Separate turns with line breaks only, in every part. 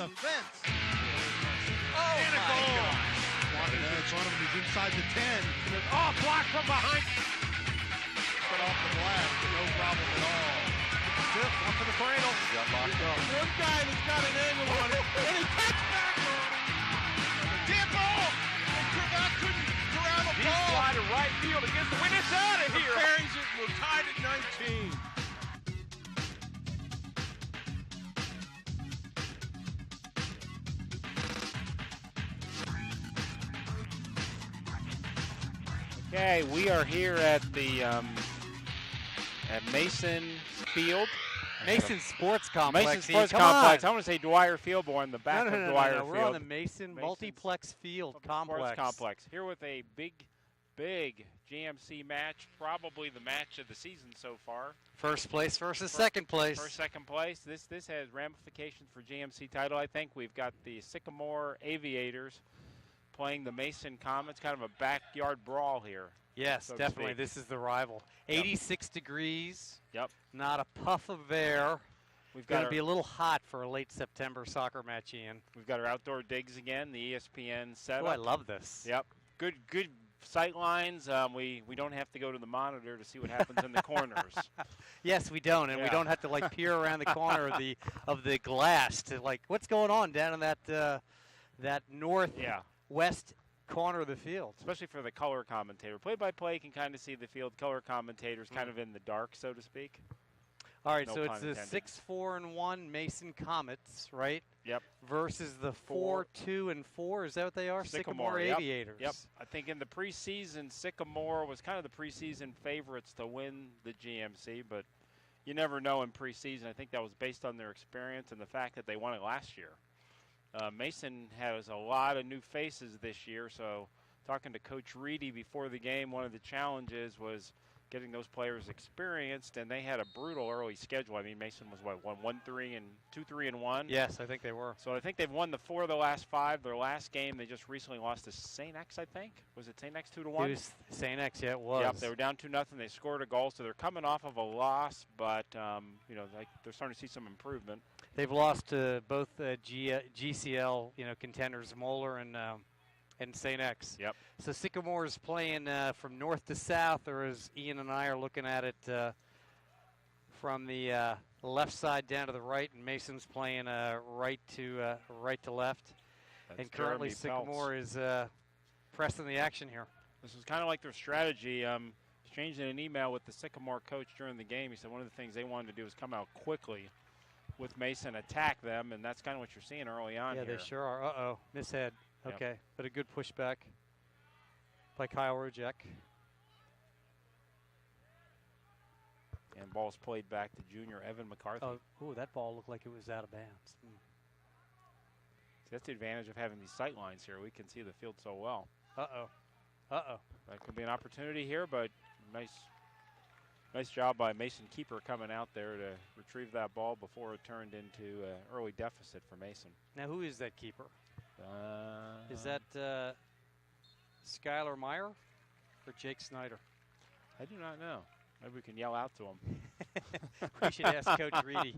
the fence.
Oh,
and a goal. Walking in front of him, he's inside the 10.
Oh, blocked from behind.
Cut off the glass, but no problem at all.
Fifth, one for the cradle.
He got locked up.
One guy that's got an angle on it, and he cuts back on it.
Deep ball! And Krivak couldn't corral the
Deep
ball.
fly to right field against the wind. It's out of here.
Buries it, and we're tied at 19.
Okay, we are here at the at Mason Field.
Mason Sports Complex.
Mason Sports
Come
Complex.
on.
I want to say Dwyer Field, but we're in the back of Dwyer Field.
We're on the Mason Multiplex Field Complex.
Sports Complex. Here with a big GMC match, probably the match of the season so far.
First place versus second place.
First, second place. This has ramifications for GMC title. I think we've got the Sycamore Aviators playing the Mason Comets, kind of a backyard brawl here.
Yes,
so
definitely. This is the rival. 86 degrees.
Yep.
Not a puff of air.
We've
Going
got
to be a little hot for a late September soccer match, Ian.
We've got our outdoor digs again, the ESPN setup.
Oh, I love this.
Yep. Good sight lines. We don't have to go to the monitor to see what happens in the corners.
Yes, we don't, and we don't have to like peer around the corner of the glass to like what's going on down in that northwest corner of the field.
Especially for the color commentator. Play-by-play can kind of see the field. Color commentators kind of in the dark, so to speak.
All right,
No
so
pun
it's the
intended.
6-4-1 Mason Comets, right?
Yep.
Versus the 4-2-4. Is that what they are? Sycamore
yep.
Aviators.
Yep. I think in the preseason, Sycamore was kind of the preseason favorites to win the GMC, but you never know in preseason. I think that was based on their experience and the fact that they won it last year. Mason has a lot of new faces this year, so talking to Coach Reedy before the game, one of the challenges was getting those players experienced, and they had a brutal early schedule. I mean, Mason was, 2-3-1?
Yes, I think they were.
So I think they've won the 4 of the last 5. Their last game, they just recently lost to St. X, I think. Was it St. X 2-1?
It was St. X, yeah, it was.
Yep, they were down 2-0. They scored a goal, so they're coming off of a loss, but they're starting to see some improvement.
They've lost to both GCL, contenders Moeller and St. X.
Yep.
So Sycamore is playing from north to south, or as Ian and I are looking at it from the left side down to the right, and Mason's playing right to left.
That's
and currently
Jeremy
Sycamore
Peltz.
is pressing the action here.
This is kind of like their strategy. Exchanged in an email with the Sycamore coach during the game. He said one of the things they wanted to do is come out quickly with Mason, attack them, and that's kind of what you're seeing early on
Yeah,
here.
they sure are. Uh-oh, mishead.
Yep.
Okay, but a good pushback by Kyle Rojek.
And ball's played back to junior Evan McCarthy.
Oh, that ball looked like it was out of bounds.
See, that's the advantage of having these sight lines here. We can see the field so well.
Uh-oh.
That could be an opportunity here, but nice job by Mason Keeper coming out there to retrieve that ball before it turned into an early deficit for Mason.
Now, who is that keeper? Is that Skylar Meyer or Jake Snyder?
I do not know. Maybe we can yell out to him.
We should ask Coach Reedy.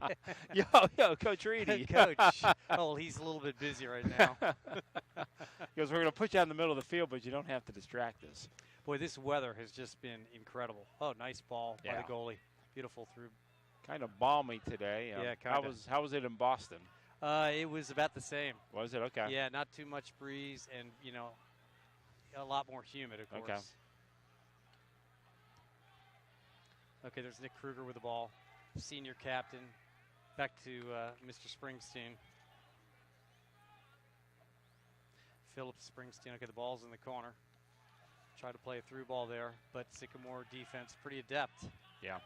Yo, Coach Reedy.
Coach. Oh, well, he's a little bit busy right now.
He goes, we're going to put you out in the middle of the field, but you don't have to distract us.
Boy, this weather has just been incredible. Oh, nice ball by
Yeah.
the goalie. Beautiful through.
Kind of balmy today.
Yeah,
How
kinda.
was it in Boston?
It was about the same.
Was it? Okay.
Yeah, not too much breeze and, a lot more humid, of course.
Okay.
Okay, there's Nick Kruger with the ball, senior captain. Back to Mr. Springsteen. Philip Springsteen. Okay, the ball's in the corner. Try to play a through ball there, but Sycamore defense pretty adept.
Yeah.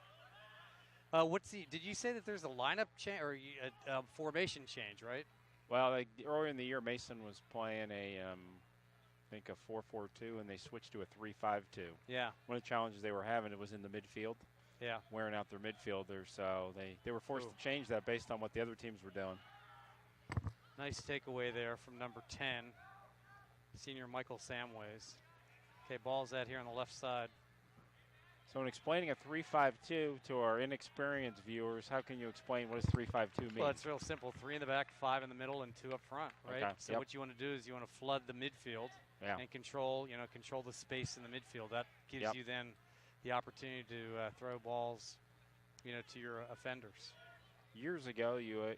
Did you say that there's a lineup change or a formation change, right?
Well, earlier in the year, Mason was playing a 4-4-2, and they switched to a 3-5-2.
Yeah.
One of the challenges they were having, it was in the midfield.
Yeah.
Wearing out their midfielders, so they were forced to change that based on what the other teams were doing.
Nice takeaway there from number 10, senior Michael Samways. Okay, ball's out here on the left side.
So in explaining a 3-5-2 to our inexperienced viewers, how can you explain what does 3-5-2 mean?
Well, it's real simple. 3 in the back, 5 in the middle, and 2 up front, right?
Okay.
So what you want to do is you want to flood the midfield and control the space in the midfield. That gives you then the opportunity to throw balls, to your offenders.
Years ago, you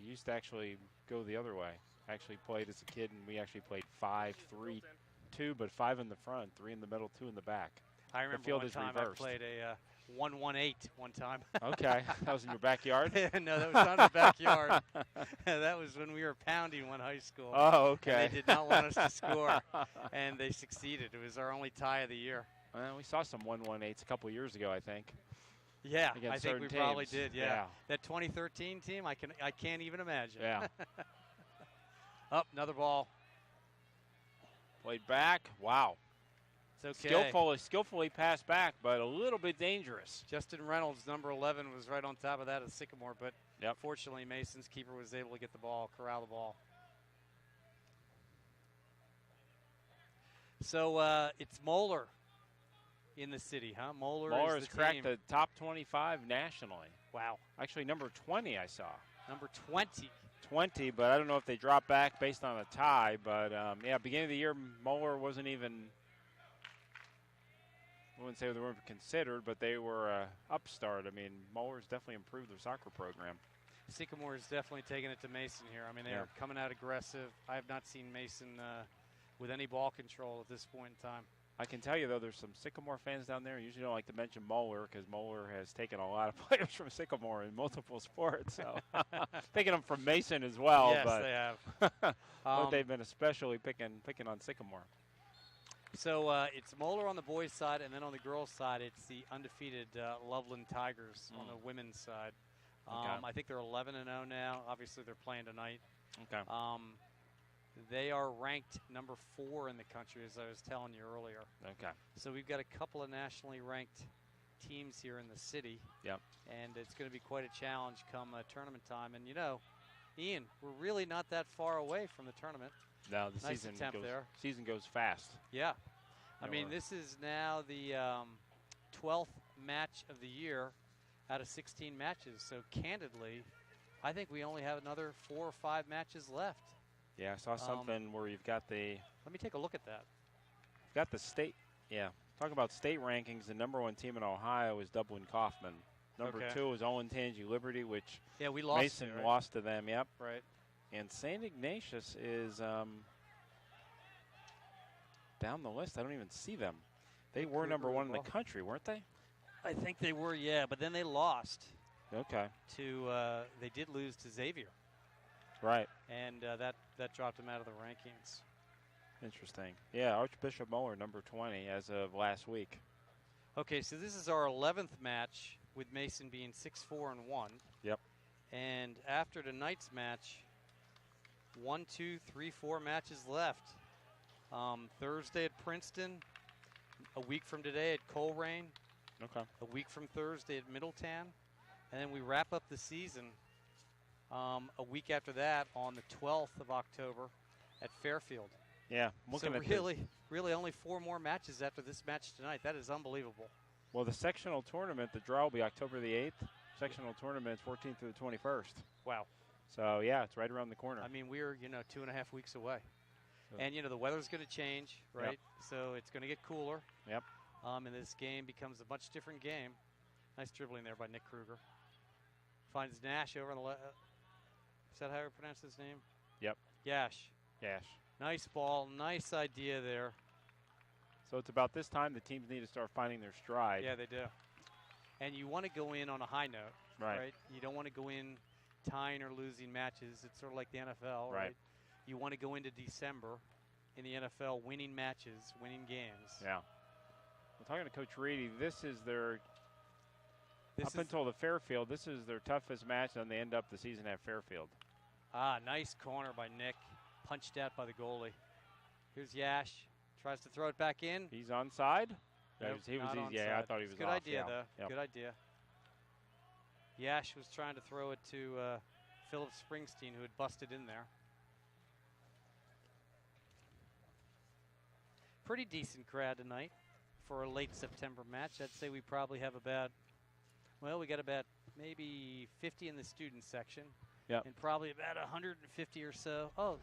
used to actually go the other way. I actually played as a kid, and we actually played 5-3-2, but 5 in the front, 3 in the middle, 2 in the back.
I remember
the field
one
is
time
reversed.
I played a 1-1-8 one time.
Okay, that was in your backyard?
No, that was not in the backyard. That was when we were pounding one high school.
Oh, okay.
And they did not want us to score, and they succeeded. It was our only tie of the year.
Well, we saw some 1-1-8s a couple years ago, I think.
Yeah, I
Against
think we
certain
probably
teams.
did. Yeah. That 2013 team, I can't even imagine.
Yeah.
Up, another ball.
Played back. Wow.
It's okay.
Skillfully passed back, but a little bit dangerous.
Justin Reynolds, number 11, was right on top of that at Sycamore, but
Yep.
fortunately Mason's keeper was able to get the ball, corral the ball. So it's Moeller in the city, huh? Moeller
has
is the
cracked
team.
the top 25 nationally.
Wow.
Actually, number 20 I saw.
Number 20.
20, but I don't know if they dropped back based on a tie. But, yeah, beginning of the year, Moeller wasn't even, I wouldn't say they weren't considered, but they were upstart. I mean, Moeller's definitely improved their soccer program.
Sycamore is definitely taking it to Mason here. I mean, they are coming out aggressive. I have not seen Mason with any ball control at this point in time.
I can tell you, though, there's some Sycamore fans down there. Usually don't like to mention Moeller because Moeller has taken a lot of players from Sycamore in multiple sports. So taking them from Mason as well.
Yes,
but
they have.
but they've been especially picking on Sycamore.
So it's Moeller on the boys' side, and then on the girls' side, it's the undefeated Loveland Tigers on the women's side. I think they're 11-0 now. Obviously, they're playing tonight.
Okay.
They are ranked number 4 in the country, as I was telling you earlier.
Okay.
So we've got a couple of nationally ranked teams here in the city.
Yep.
And it's going to be quite a challenge come tournament time. And, Ian, we're really not that far away from the tournament.
No, the
Nice attempt there.
season goes fast.
Yeah. I mean, this is now the 12th match of the year out of 16 matches. So, candidly, I think we only have another 4 or 5 matches left.
Yeah, I saw something where you've got the.
Let me take a look at that.
You've got the state. Yeah, talking about state rankings. The number 1 team in Ohio is Dublin Kaufman. Number 2 is Owen Tangi Liberty, which
we lost.
Mason lost to them. Yep.
Right.
And St. Ignatius is down the list. I don't even see them. They were number 1 in the country, weren't they?
I think they were, yeah, but then they lost.
Okay.
They did lose to Xavier.
Right.
And that dropped them out of the rankings.
Interesting. Yeah, Archbishop Moeller, number 20, as of last week.
Okay, so this is our 11th match with Mason being 6-4-1.
Yep.
And after tonight's match, 1, 2, 3, 4 matches left. Thursday at Princeton, a week from today at Coleraine, a week from Thursday at Middletown, and then we wrap up the season a week after that on the 12th of October at Fairfield.
Yeah,
so really only 4 more matches after this match tonight. That is unbelievable.
Well, the sectional tournament, the draw will be October the 8th. Sectional tournament is 14th through the 21st.
Wow.
So, yeah, it's right around the corner.
I mean, we're, 2.5 weeks away. So. And, the weather's going to change, right?
Yep.
So it's going to get cooler.
Yep.
And this game becomes a much different game. Nice dribbling there by Nick Kruger. Finds Nash over on the left. Is that how I pronounce his name?
Yep.
Yash. Nice ball. Nice idea there.
So it's about this time the teams need to start finding their stride.
Yeah, they do. And you want to go in on a high note, right? You don't want to go in tying or losing matches. It's sort of like the NFL, right? You want to go into December in the NFL winning matches, winning games.
Yeah. I'm talking to Coach Reedy. This is their until the Fairfield, this is their toughest match, and they end up the season at Fairfield.
Nice corner by Nick. Punched out by the goalie. Here's Yash. Tries to throw it back in.
He's onside?
Nope,
he was
not
yeah, I thought he was
good
off.
Idea, though.
Yep.
Good idea. Yash was trying to throw it to Philip Springsteen, who had busted in there. Pretty decent crowd tonight. for a late September match. I'd say we probably have about, well, we got about maybe 50 in the student section.
Yep.
And probably about 150 or so. Oh,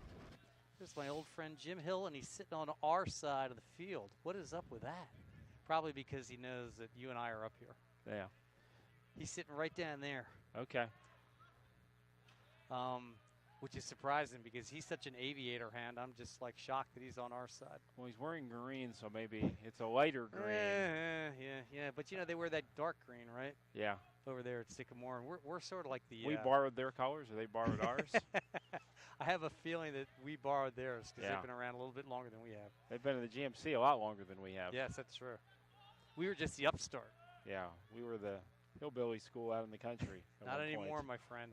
there's my old friend Jim Hill, and he's sitting on our side of the field. What is up with that? Probably because he knows that you and I are up here.
Yeah.
He's sitting right down there.
Okay.
Which is surprising because he's such an aviator hand. I'm just like shocked that he's on our side.
Well, he's wearing green, so maybe it's a lighter green.
Yeah. But, you know, they wear that dark green, right?
Yeah.
Over there at Sycamore. And we're sort of like the...
We borrowed their colors, or they borrowed ours?
I have a feeling that we borrowed theirs because
Yeah.
they've been around a little bit longer than we have.
They've been in the GMC a lot longer than we have.
Yes, that's true. We were just the upstart.
Yeah, we were the hillbilly school out in the country.
Not anymore, my friend.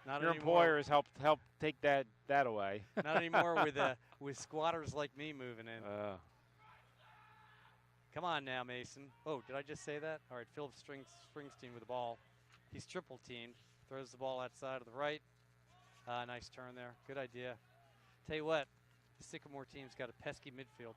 Not
Your
anymore.
employers helped take that away.
Not anymore with squatters like me moving in. Come on now, Mason. Oh, did I just say that? All right, Philip Springsteen with the ball. He's triple teamed. Throws the ball outside of the right. Nice turn there. Good idea. Tell you what, the Sycamore team's got a pesky midfield.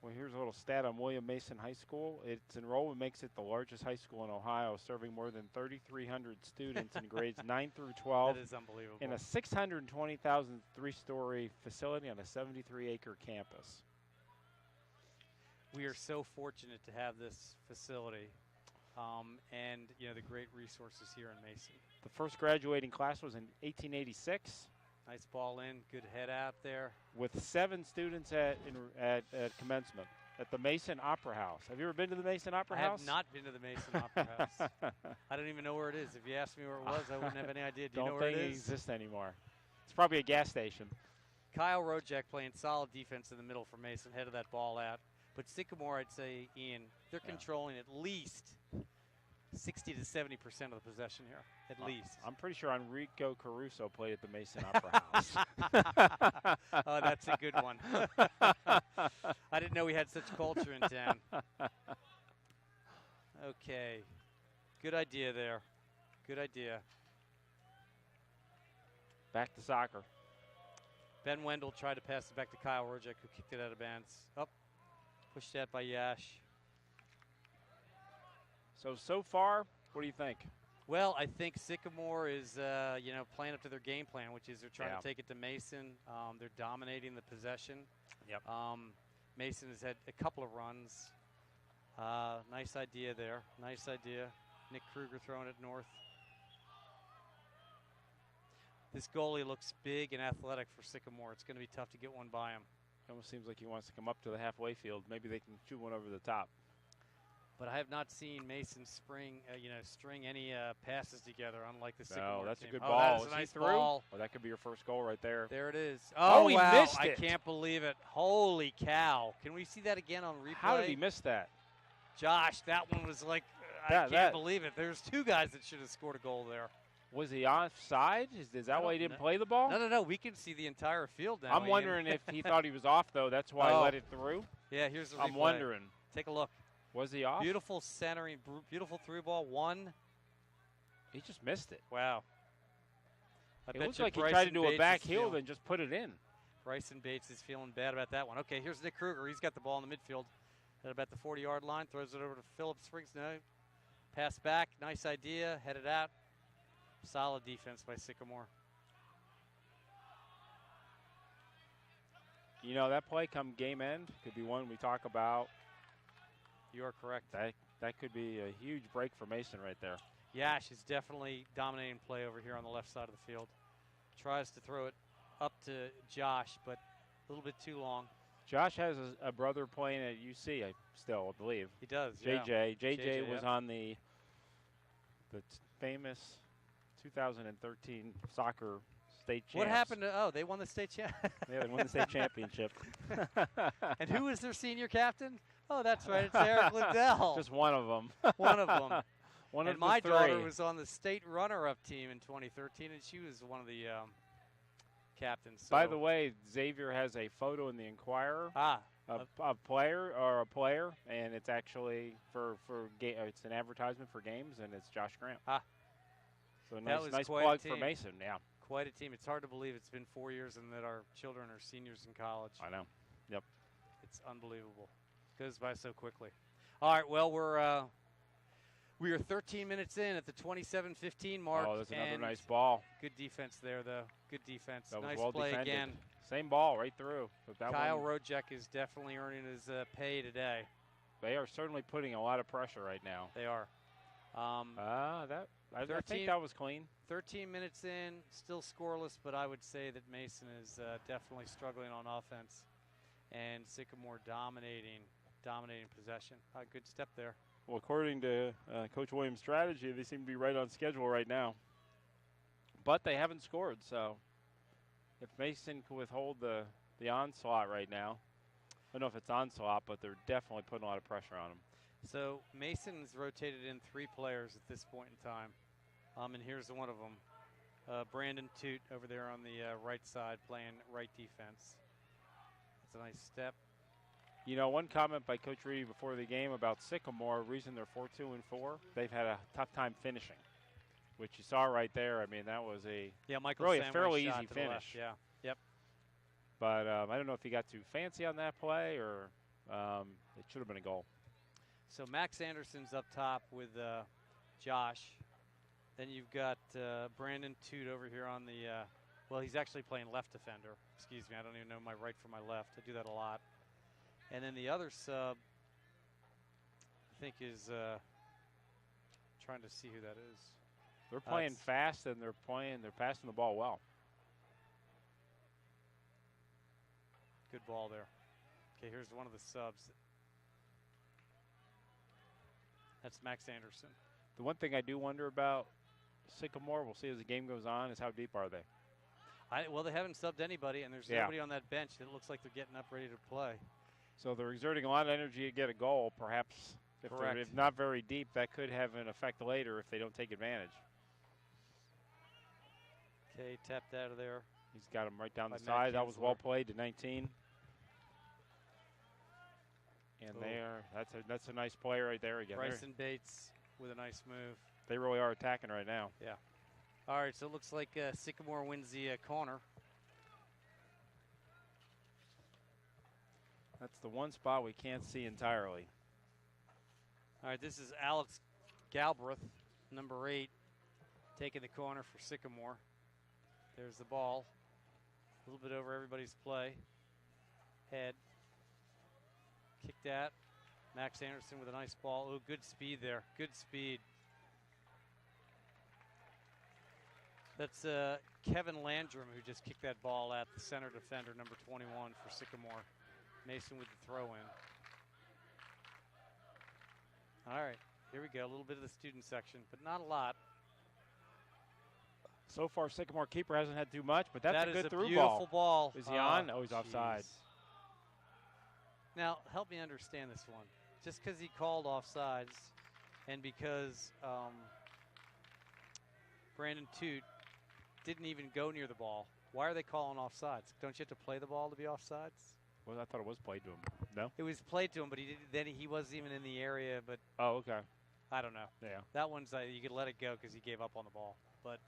Well, here's a little stat on William Mason High School. Its enrollment makes it the largest high school in Ohio, serving more than 3,300 students in grades 9 through 12.
That is unbelievable.
In a 620,000 three-story facility on a 73-acre campus.
We are so fortunate to have this facility and, you know, the great resources here in Mason.
The first graduating class was in 1886.
Nice ball in, good head out there.
With 7 students at commencement at the Mason Opera House. Have you ever been to the Mason Opera House?
I have not been to the Mason Opera House. I don't even know where it is. If you asked me where it was, I wouldn't have any idea. Do you know where it is?
Don't think it exists anymore. It's probably a gas station.
Kyle Rojak playing solid defense in the middle for Mason, headed that ball out. But Sycamore, I'd say, Ian, they're controlling at least 60 to 70% of the possession here, at least.
I'm pretty sure Enrico Caruso played at the Mason Opera House.
Oh, that's a good one. I didn't know we had such culture in town. Okay. Good idea there. Good idea.
Back to soccer.
Ben Wendell tried to pass it back to Kyle Rojak, who kicked it out of bounds. Up. Pushed that by Yash.
So far, what do you think?
Well, I think Sycamore is, you know, playing up to their game plan, which is they're trying to take it to Mason. They're dominating the possession.
Yep.
Mason has had a couple of runs. Nice idea there. Nice idea. Nick Kruger throwing it north. This goalie looks big and athletic for Sycamore. It's going to be tough to get one by him.
It almost seems like he wants to come up to the halfway field. Maybe they can shoot one over the top.
But I have not seen Mason string any passes together, unlike the Sycamore
No, that's
team.
a good
Oh,
ball.
that is
Is
a
he
nice
through?
ball.
Oh, that could be your first goal right there.
There it is.
Oh, he
wow.
missed
I
it.
can't believe it. Holy cow. Can we see that again on replay?
How did he miss that?
Josh, that one was like, I can't believe it. There's 2 guys that should have scored a goal there.
Was he offside? Is that why he didn't play the ball?
No. We can see the entire field now.
I'm wondering if he thought he was off, though. That's why he let it through.
Yeah, here's the replay.
I'm wondering.
Take a look.
Was he off?
Beautiful centering, beautiful through ball. 1.
He just missed it.
Wow.
It looks like he tried to do a back heel and just put it in.
Bryson Bates is feeling bad about that one. Okay, here's Nick Kruger. He's got the ball in the midfield at about the 40-yard line. Throws it over to Philip Springs. No. Pass back. Nice idea. Headed out. Solid defense by Sycamore.
You know, that play come game end could be one we talk about.
You are correct.
That could be a huge break for Mason right there.
Yash is definitely dominating play over here on the left side of the field. Tries to throw it up to Josh, but a little bit too long.
Josh has a brother playing at UC, I believe.
He does,
JJ.
yeah.
JJ was on the famous 2013 soccer state champs.
What happened to, they won the state championship.
Yeah, they won the state championship.
And who is their senior captain? Oh, that's right, it's Eric Liddell.
Just one of them.
One of them.
One
and
of
my
the
daughter
3.
was on the state runner-up team in 2013, and she was one of the captains. So.
By the way, Xavier has a photo in the Inquirer of a player, and it's actually it's an advertisement for games, and it's Josh Grant.
Ah.
So
That was
nice
quite
plug
a
for
team.
Mason. Yeah,
Quite a team. It's hard to believe it's been 4 years and that our children are seniors in college.
I know. Yep.
It's unbelievable. Goes by so quickly. All right, well, we are 13 minutes in at the 27-15 mark.
Oh, that's another
and
nice ball.
Good defense there, though. Good defense.
That was
Nice
well
play
defended.
again.
Same ball right through. But that
Kyle
one,
Rojek is definitely earning his pay today.
they are certainly putting a lot of pressure right now.
They are.
I
13
think that was clean.
13 minutes in, still scoreless, but I would say that Mason is definitely struggling on offense. And Sycamore dominating possession. A good step there.
Well, according to Coach Williams' strategy, they seem to be right on schedule right now. But they haven't scored, so if Mason can withhold the onslaught right now, I don't know if it's onslaught, but they're definitely putting a lot of pressure on them.
So Mason's rotated in 3 players at this point in time. And here's one of them. Brandon Toot over there on the right side playing right defense. That's a nice step.
You know, one comment by Coach Reedy before the game about Sycamore, reason they're 4-2-4, they've had a tough time finishing, which you saw right there. I mean, that was
Michael
really
Samway's
a fairly
shot
easy
to the left.
finish.
Yeah, yep.
But I don't know if he got too fancy on that play or it should have been a goal.
So Max Anderson's up top with Josh. Then you've got Brandon Toot over here on the, well, he's actually playing left defender. Excuse me, I don't even know my right from my left. I do that a lot. And then the other sub, I think, is trying to see who that is.
They're playing fast and they're passing the ball well.
Good ball there. Okay, here's one of the subs. That's Max Anderson.
The one thing I do wonder about Sycamore, we'll see as the game goes on, is how deep are they?
Well, they haven't subbed anybody, and there's nobody on that bench that looks like they're getting up ready to play.
So they're exerting a lot of energy to get a goal. Perhaps if not very deep, that could have an effect later if they don't take advantage.
Okay, tapped out of there.
He's got him right down the
Matt
side. That was
Kinsler.
well played to 19. And that's a nice play right there again.
Bryson Bates with a nice move.
They really are attacking right now.
Yeah. All right, so it looks like Sycamore wins the corner.
That's the one spot we can't see entirely.
All right, this is Alex Galbraith, number 8, taking the corner for Sycamore. There's the ball. A little bit over everybody's play. Head. Kicked at. Max Anderson with a nice ball. Oh, good speed there. Good speed. That's Kevin Landrum who just kicked that ball at the center defender, number 21 for Sycamore. Mason with the throw in. All right, here we go. A little bit of the student section, but not a lot.
So far, Sycamore keeper hasn't had too much, but that's a good through
beautiful ball.
Is he on? Oh, he's offside.
Now, help me understand this one. Just because he called offsides and because Brandon Toot didn't even go near the ball, why are they calling offsides? Don't you have to play the ball to be offsides?
Well, I thought it was played to him. No?
It was played to him, but he wasn't even in the area. But
oh, okay.
I don't know.
Yeah.
That one's you could let it go because he gave up on the ball. But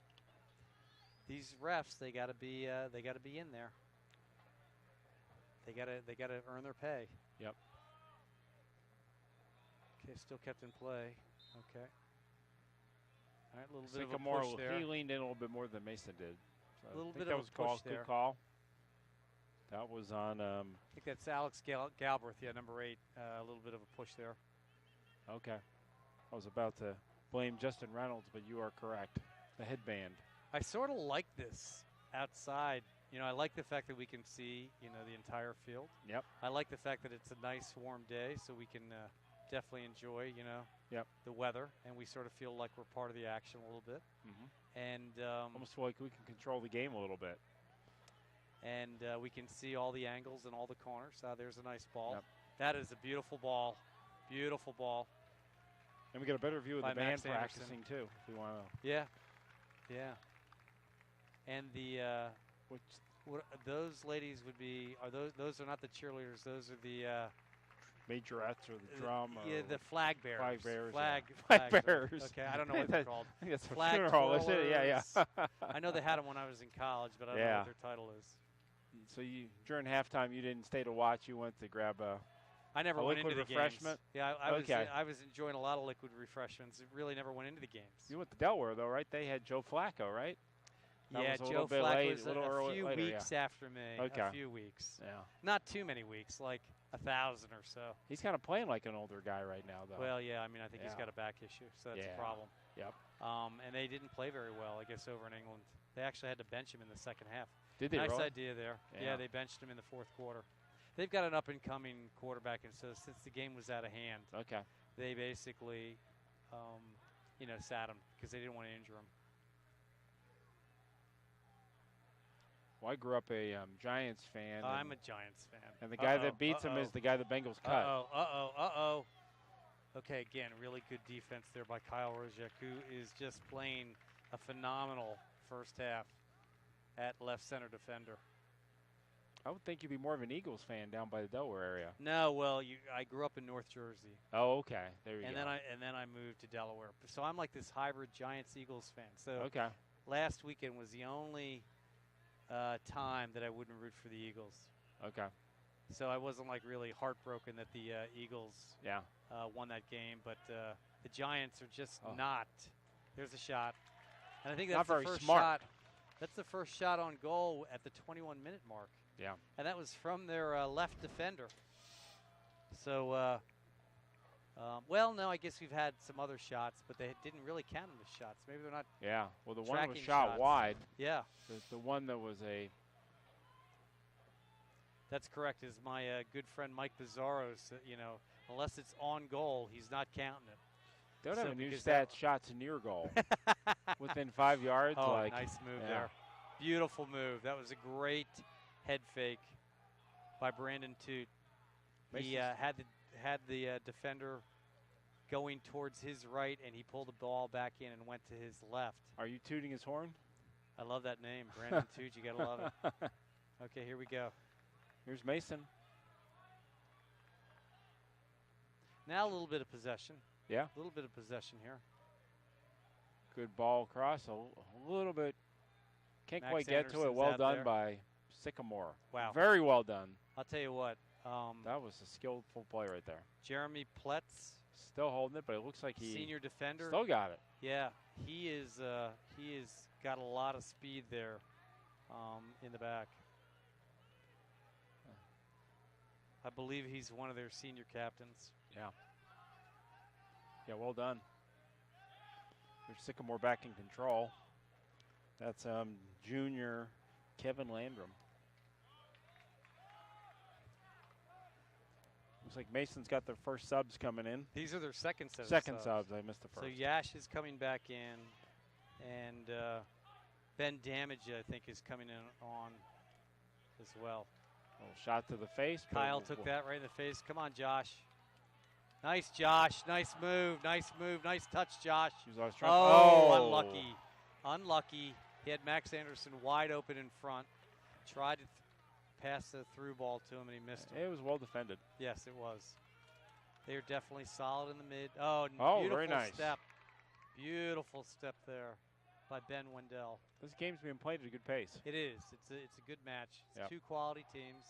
these refs, they got to be in there. They got to earn their pay.
Yep.
Okay, still kept in play. Okay. All right, a little
Sycamore,
bit of a push there.
he leaned in a little bit more than Mason did. So
A little
I think
bit
that
of
was
a push
Good
there.
call. That was on.
I think that's Alex Galbraith, yeah, number 8. A little bit of a push there.
Okay. I was about to blame Justin Reynolds, but you are correct. The headband.
I sort of like this outside. You know, I like the fact that we can see, the entire field.
Yep.
I like the fact that it's a nice warm day, so we can definitely enjoy,
Yep.
the weather, and we sort of feel like we're part of the action a little bit.
Mm-hmm.
And
almost feel like we can control the game a little bit.
And we can see all the angles and all the corners. There's a nice ball.
Yep.
That is a beautiful ball. Beautiful ball.
And we get a better view of
By
the band
Max Anderson.
practicing too, if we want to.
Yeah. Yeah. And the those ladies would be those are not the cheerleaders. Those are the
majorettes or the drum. Or
Yeah, the flag bearers.
Flag bearers.
Flag
bearers.
Okay, I don't know what they're called.
I think that's a
Flag
funeral, isn't it? Yeah, yeah.
I know they had them when I was in college, but I don't know what their title is.
So you during halftime, you didn't stay to watch. You went to grab
I never went into the
refreshment?
games. Yeah, I was enjoying a lot of liquid refreshments. It really never went into the games.
You went to Delaware, though, right? They had Joe Flacco, right? That
Yeah,
was a
Joe
little bit
Flacco
late,
was
a little
a few weeks after me.
Okay.
A few weeks.
Yeah.
Not too many weeks, like 1,000 or so.
He's kind of playing like an older guy right now, though.
Well, yeah, I mean, I think he's got a back issue, so that's a problem.
Yep.
And they didn't play very well, I guess, over in England. They actually had to bench him in the second half.
Did they
Nice
really?
idea there. Yeah, they benched him in the fourth quarter. They've got an up-and-coming quarterback, and so since the game was out of hand, they basically, sat him because they didn't want to injure him.
Well, I grew up a Giants fan.
I'm a Giants fan.
And the guy that beats him is the guy the Bengals cut.
Uh-oh. Okay, again, really good defense there by Kyle Rosiek, who is just playing a phenomenal first half at left center defender.
I would think you'd be more of an Eagles fan down by the Delaware area.
No, well, I grew up in North Jersey.
Oh, okay. There you go.
And then I moved to Delaware. So I'm like this hybrid Giants-Eagles fan. So last weekend was the only time that I wouldn't root for the Eagles.
Okay.
So I wasn't like really heartbroken that the Eagles won that game, but the Giants are just not. There's a shot, and I think that's the first shot. That's the first shot on goal at the 21-minute mark.
Yeah.
And that was from their left defender. So, well, no, I guess we've had some other shots, but they didn't really count them as shots. Maybe they're not.
Yeah. Well, the one was
shots.
shot wide.
Yeah.
The one that was a.
That's correct. Is my good friend Mike Bizarro, unless it's on goal, he's not counting it.
They don't have a new stat, shots near goal. Within 5 yards.
Oh, nice move there. Beautiful move. That was a great head fake by Brandon Toot. He had the defender going towards his right, and he pulled the ball back in and went to his left.
Are you tooting his horn?
I love that name, Brandon Toot. You got to love it. Okay, here we go.
Here's Mason.
Now a little bit of possession.
Yeah.
A little bit of possession here.
Good ball across. A little bit. Can't
Max
quite get to it. Well done by Sycamore.
Wow.
Very well done.
I'll tell you what.
That was a skillful play right there.
Jeremy Pletz.
Still holding it, but it looks like he
senior defender.
Still got it.
Yeah. He is got a lot of speed there in the back. I believe he's one of their senior captains.
Yeah. Yeah, well done. There's Sycamore back in control. That's junior Kevin Landrum. Looks like Mason's got their first subs coming in.
These are their second set.
Second subs. I missed the first.
So Yash is coming back in, and Ben Damage, I think, is coming in on as well.
Little shot to the face.
Kyle took that right in the face. Come on, Josh. Nice, Josh. Nice move. Nice move. Nice touch, Josh. Unlucky. Unlucky. He had Max Anderson wide open in front. Tried to pass the through ball to him, and he missed him.
It was well defended.
Yes, it was. They are definitely solid in the mid. Oh, beautiful
very nice.
Step. Beautiful step there by Ben Wendell.
This game's being played at a good pace.
It is. It's a good match. It's two quality teams.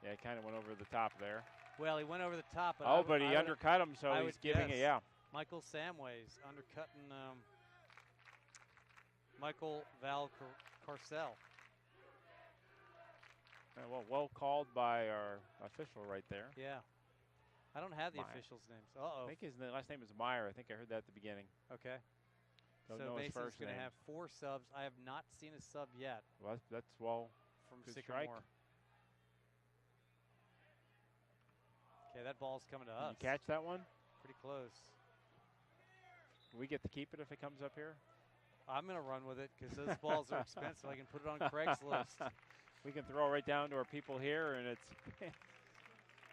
Yeah, kind of went over the top there.
Well, he went over the top. But
but he undercut him, so he's giving it,
Michael Samways undercutting Michael Carcel.
Well called by our official right there.
Yeah. I don't have the officials' names. Uh-oh.
I think his last name is Meyer. I think I heard that at the beginning.
Okay.
Don't
so
know his
Mason's
first
going to
name.
have 4 subs. I have not seen a sub yet.
Well, that's
from
good
Sycamore.
strike.
Okay, that ball's coming to us.
Did you catch that one?
Pretty close.
Do we get to keep it if it comes up here?
I'm going to run with it because those balls are expensive. I can put it on Craigslist.
We can throw right down to our people here, and it's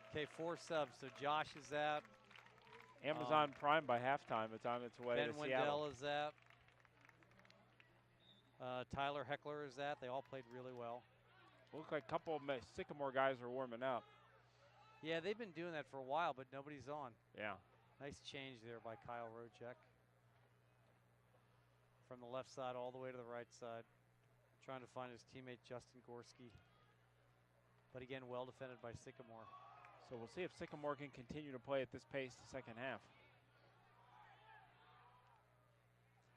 okay, 4 subs. So Josh is out.
Amazon Prime by halftime. It's on its way
Ben
to
Wendell
Seattle.
is out. Tyler Heckler is out. They all played really well.
Looks like a couple of Sycamore guys are warming up.
Yeah, they've been doing that for a while, but nobody's on.
Yeah.
Nice change there by Kyle Rojek. From the left side all the way to the right side. Trying to find his teammate Justin Gorski. But again, well defended by Sycamore.
So we'll see if Sycamore can continue to play at this pace the second half.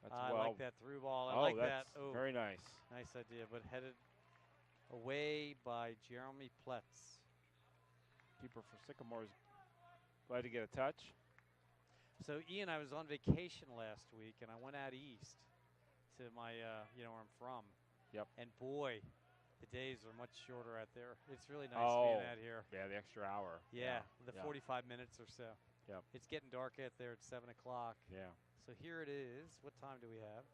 That's
I like that through ball. I like that. Oh,
very nice.
Nice idea, but headed away by Jeremy Pletz.
Keeper for Sycamore is glad to get a touch.
So Ian, I was on vacation last week, and I went out east to my, where I'm from.
Yep.
And boy, the days are much shorter out there. It's really nice being out here.
Yeah, the extra hour.
Yeah, the 45 minutes or so.
Yep.
It's getting dark out there at 7 o'clock.
Yeah.
So here it is. What time do we have?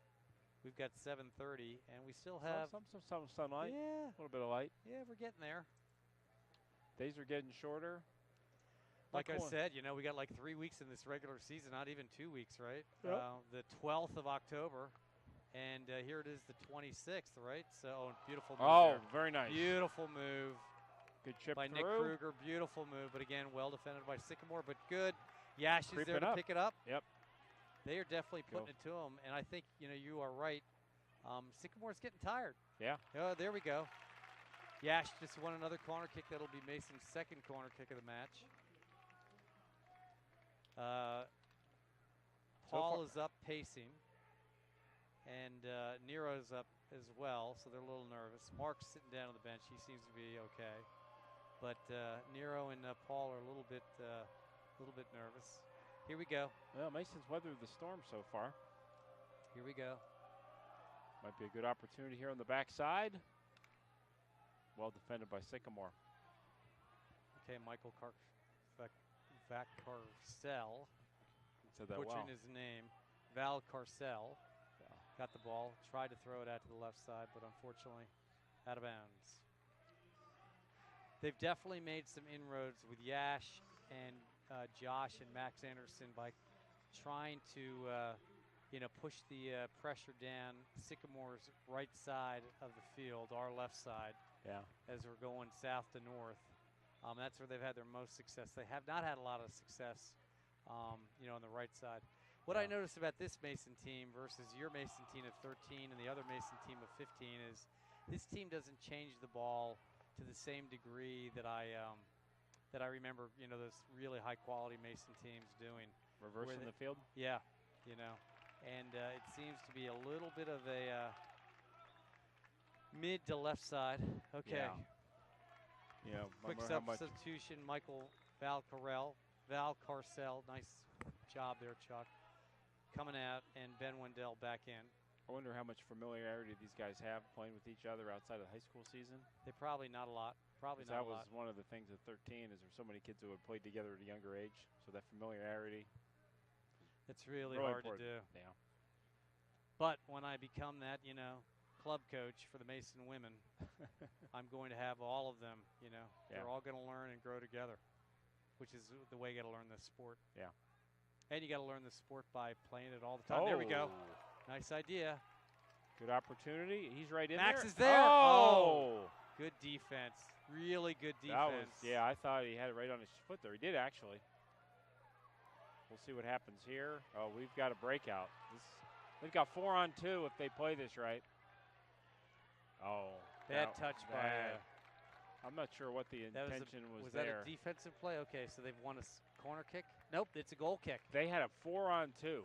We've got 7:30, and we still have
some sunlight.
Yeah,
a little bit of light.
Yeah, we're getting there.
Days are getting shorter.
Like I said, we got like 3 weeks in this regular season, not even 2 weeks, right?
Yep.
The 12th of October, and here it is, the 26th, right? So beautiful move.
Oh,
there.
very nice.
Beautiful move.
Good chip
by
through.
Nick Kruger. Beautiful move, but again, well defended by Sycamore, but good. Yash is there to pick it up.
Yep.
They are definitely putting it to him, and I think, you are right. Sycamore's getting tired.
Yeah.
Oh, there we go. Yash just won another corner kick. That'll be Mason's second corner kick of the match. Paul is up pacing, and Nero's up as well, so they're a little nervous. Mark's sitting down on the bench. He seems to be okay. But Nero and Paul are a little bit nervous. Here we go.
Well, Mason's weathered the storm so far.
Here we go.
Might be a good opportunity here on the backside. Well defended by Sycamore.
Okay, Michael Carcel.
Said that
butchering
well.
his name. Val Carcel got the ball, tried to throw it out to the left side, but unfortunately out of bounds. They've definitely made some inroads with Yash and Josh and Max Anderson by trying to push the pressure down Sycamore's right side of the field, our left side.
Yeah.
As we're going south to north. That's where they've had their most success. They have not had a lot of success, on the right side. What I noticed about this Mason team versus your Mason team of 13 and the other Mason team of 15 is this team doesn't change the ball to the same degree that I remember, those really high-quality Mason teams doing.
Reversing the field?
Yeah, and it seems to be a little bit of a mid to left side. Okay.
Yeah.
Quick substitution, Val Carcel, nice job there, Chuck. Coming out, and Ben Wendell back in.
I wonder how much familiarity these guys have playing with each other outside of the high school season.
They probably not a lot.
That was one of the things at 13 is there so many kids who had played together at a younger age. So that familiarity.
It's really hard
important
to do.
Yeah.
But when I become that, club coach for the Mason women, I'm going to have all of them, They're all going to learn and grow together, which is the way you got to learn this sport.
Yeah.
And you got to learn the sport by playing it all the time. There we go. Nice idea.
Good opportunity. He's right in
Max
there.
is there.
Oh!
Good defense. Really good defense.
I thought he had it right on his foot there. He did actually. We'll see what happens here. Oh, we've got a breakout. They've got 4-on-2 if they play this right. Oh.
Bad touch by.
I'm not sure what the intention was
there.
there.
Was that a defensive play? Okay, so they've won a corner kick? Nope, it's a goal kick.
They had a 4-on-2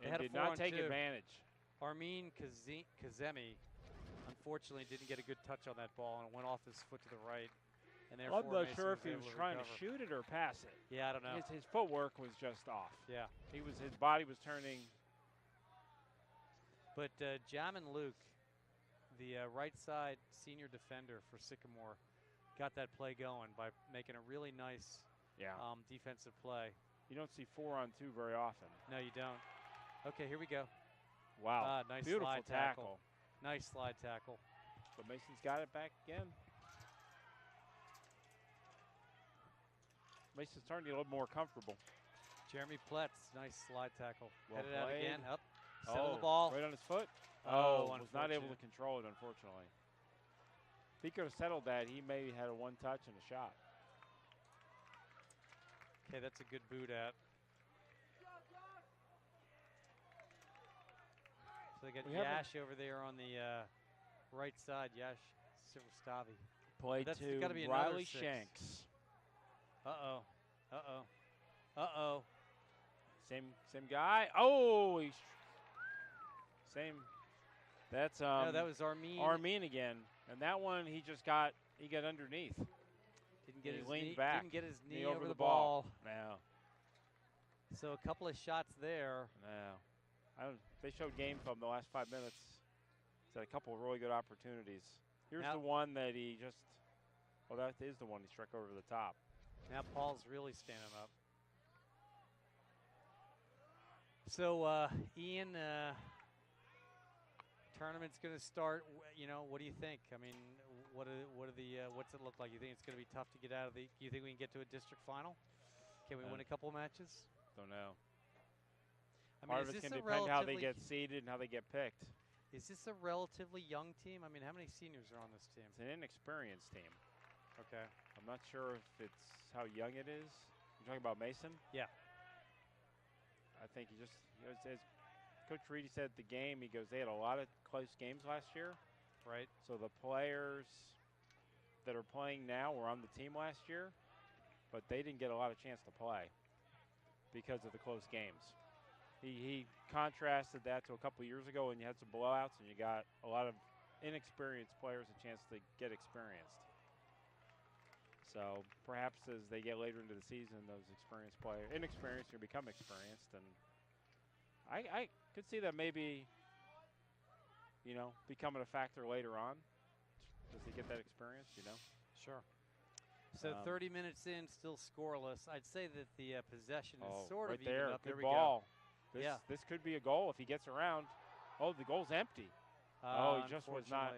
and did not take advantage.
Armin Kazemi, unfortunately, didn't get a good touch on that ball, and it went off his foot to the right. And
I'm not sure if he was trying to shoot it or pass it.
Yeah, I don't know.
His footwork was just off.
Yeah.
His body was turning.
But Jamin Luke, the right side senior defender for Sycamore, got that play going by making a really nice defensive play.
You don't see 4-on-2 very often.
No, you don't. Okay, here we go.
Wow.
Nice
Beautiful
slide
tackle.
Nice slide tackle.
But Mason's got it back again. Mason's starting to get a little more comfortable.
Jeremy Pletz, nice slide tackle.
Well
Headed out
played.
again. Up. Settle the ball.
Right on his foot.
Was
not able to control it, unfortunately. If he could have settled that, he maybe had a one touch and a shot.
Okay, that's a good boot at. So they got Yash over there on the right side. Yash Silverstavi.
Play
That's
to
gotta be another
Riley
6.
Shanks.
Uh-oh. Uh-oh. Uh-oh.
Same guy. Oh, same. That's
No, that was Armin.
Armin again, and that one he got underneath.
Didn't get
he
his
leaned
knee.
back.
Didn't get his knee
over
the ball.
No.
So a couple of shots there.
No. They showed game film the last 5 minutes. He's had a couple of really good opportunities. Here's the one that he just. Well, that is the one he struck over the top.
Now Paul's really standing up. So, Ian, tournament's going to start. You know, what do you think? I mean, what's it look like? You think it's going to be tough to get out of the? Do you think we can get to a district final? Can we win a couple matches?
Don't know.
I mean,
Part of it's going to depend how they get seeded and how they get picked.
Is this a relatively young team? I mean, how many seniors are on this team?
It's an inexperienced team.
Okay.
I'm not sure if it's how young it is. You're talking about Mason?
Yeah.
I think as Coach Reedy said at the game, he goes, they had a lot of close games last year.
Right.
So the players that are playing now were on the team last year, but they didn't get a lot of chance to play because of the close games. He contrasted that to a couple of years ago when you had some blowouts and you got a lot of inexperienced players a chance to get experienced. So perhaps as they get later into the season, those inexperienced will become experienced. And I could see that maybe, becoming a factor later on as they get that experience,
Sure. So 30 minutes in, still scoreless. I'd say that the possession is sort of even up.
Good
There we
ball.
go.
This could be a goal if he gets around. Oh, the goal's empty. He just was not.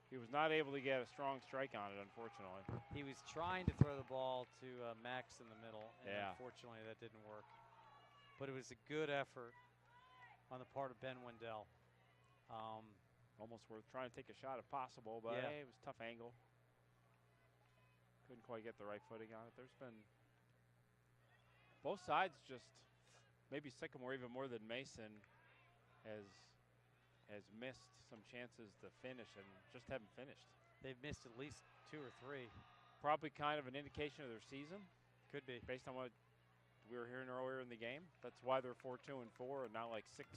He was not able to get a strong strike on it, unfortunately.
He was trying to throw the ball to Max in the middle, and unfortunately that didn't work. But it was a good effort on the part of Ben Wendell.
Almost worth trying to take a shot if possible, but it was a tough angle. Couldn't quite get the right footing on it. There's been both sides just maybe Sycamore even more than Mason has missed some chances to finish and just haven't finished.
They've missed at least 2 or 3.
Probably kind of an indication of their season.
Could be.
Based on what we were hearing earlier in the game. That's why they're 4-2-4 and not like 6.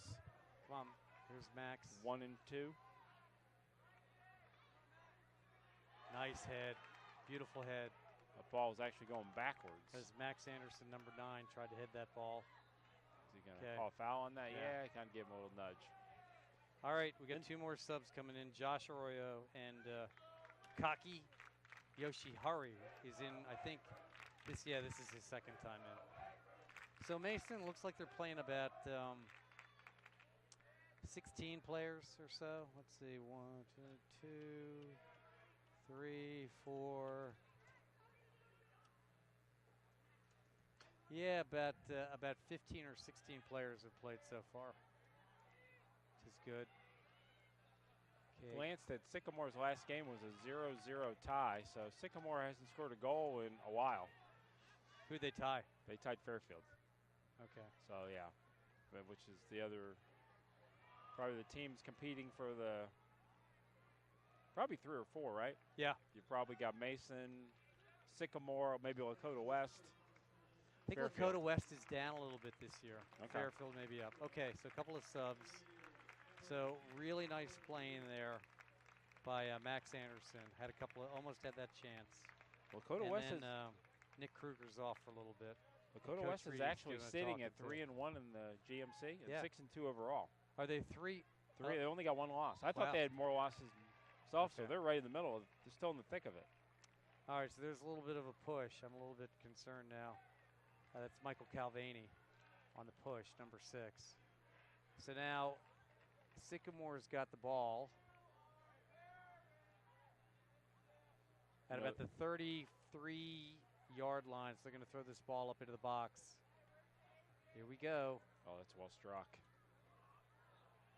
Come on, here's Max.
1-2.
Nice head. Beautiful head.
The ball is actually going backwards.
As Max Anderson, number 9, tried to hit that ball.
Is he going to call a foul on that? Yeah, kind of give him a little nudge.
All right, we got 2 more subs coming in. Josh Arroyo and Kaki Yoshihari is in, I think, this is his second time in. So Mason looks like they're playing about 16 players or so. Let's see, 1, 2, 3, 4. Yeah, about 15 or 16 players have played so far, which is good. Okay.
Glanced at Sycamore's last game was a 0-0 tie, so Sycamore hasn't scored a goal in a while.
Who'd they tie?
They tied Fairfield.
Okay.
So, yeah, which is the other, probably the teams competing for the, probably 3 or 4, right?
Yeah.
You probably got Mason, Sycamore, maybe Lakota West.
I think
Fairfield.
Lakota West is down a little bit this year.
Okay.
Fairfield maybe up. Okay, so a couple of subs. So really nice playing there by Max Anderson. Had a couple of, almost had that chance.
Lakota West
then,
is
Nick Kruger's off for a little bit.
Lakota West is actually sitting at 3-1 in the GMC and 6-2 overall.
Are they 3?
They only got 1 loss. I thought they had more losses themselves, so they're right in the middle. They're still in the thick of it.
All right, so there's a little bit of a push. I'm a little bit concerned now. That's Michael Calvani on the push, number 6. So now Sycamore's got the ball at about the 33-yard line. So they're going to throw this ball up into the box. Here we go.
Oh, that's well struck.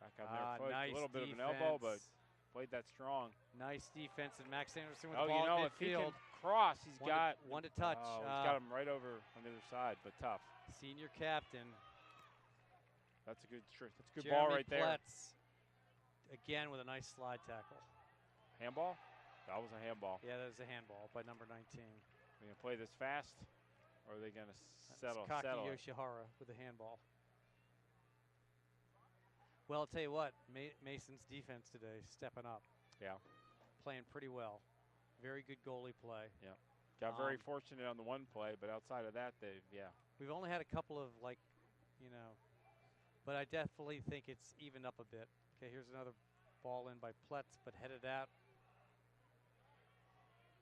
Back on their foot.
Nice
a little bit
defense.
of an elbow, but played that strong.
Nice defense, and Max Anderson with
Oh,
the ball
you know,
in
if he
midfield.
can cross, he's got
one to touch.
Oh, he's got him right over on the other side, but tough.
Senior captain.
That's a good ball
Jeremy
right there.
Pletz, again with a nice slide tackle.
Handball? That was a handball.
Yeah, that was a handball by number 19.
Are they going to play this fast, or are they going to settle
Kaki
it?
Yoshihara with a handball. Well, I'll tell you what, Mason's defense today stepping up.
Yeah.
Playing pretty well. Very good goalie play.
Yeah. Got very fortunate on the one play, but outside of that,
We've only had a couple of, but I definitely think it's evened up a bit. Okay, here's another ball in by Pletz, but headed out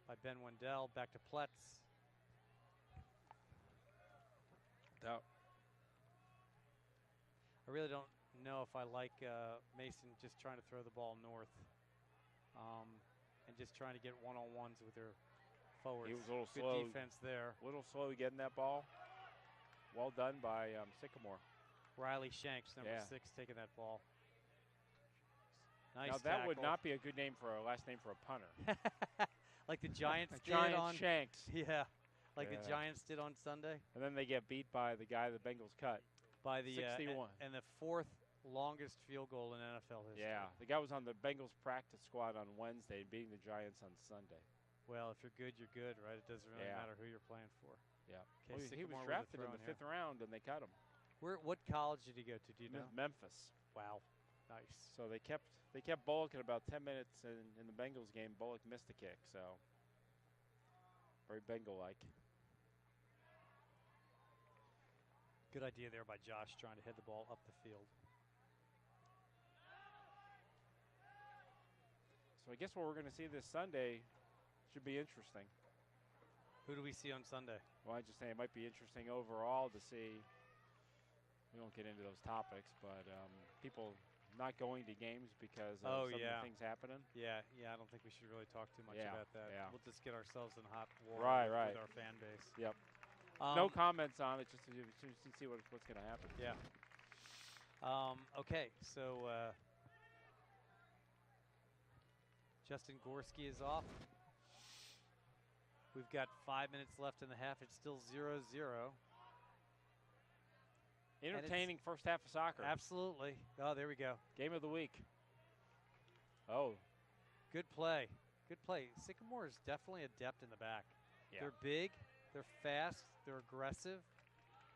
by Ben Wendell. Back to Pletz.
I
really don't know if I like Mason just trying to throw the ball north and just trying to get one-on-ones with their forwards.
He was a little
good
slow.
Defense there.
A little slow getting that ball. Well done by Sycamore.
Riley Shanks, number 6, taking that ball. Nice
Now that
tackle.
would not be a good name for a last name for a punter.
Like the Giants did
Giant
on
Shanks.
Yeah, like the Giants did on Sunday.
And then they get beat by the guy the Bengals cut.
By the
61.
And the 4th longest field goal in NFL history.
Yeah, the guy was on the Bengals practice squad on Wednesday, beating the Giants on Sunday.
Well, if you're good, you're good, right? It doesn't really matter who you're playing for.
Yeah.
Okay,
Well, he was drafted in the 5th round, and they cut him.
What college did he go to? Do you know?
Memphis.
Wow, nice.
So they kept Bullock in about 10 minutes, and in the Bengals game, Bullock missed a kick. So very Bengal-like.
Good idea there by Josh, trying to head the ball up the field.
So I guess what we're going to see this Sunday should be interesting.
Who do we see on Sunday?
Well, I just say it might be interesting overall to see. We won't get into those topics, but people not going to games because of some of the things happening.
Yeah, I don't think we should really talk too much about that.
Yeah.
We'll just get ourselves in hot war with our fan base.
Yep. No comments on it, just to see what's going to happen.
Yeah. Okay, so Justin Gorski is off. We've got 5 minutes left in the half. It's still 0-0.
Entertaining first half of soccer.
Absolutely. Oh, there we go.
Game of the week. Oh.
Good play. Good play. Sycamore is definitely adept in the back.
Yeah.
They're big. They're fast. They're aggressive.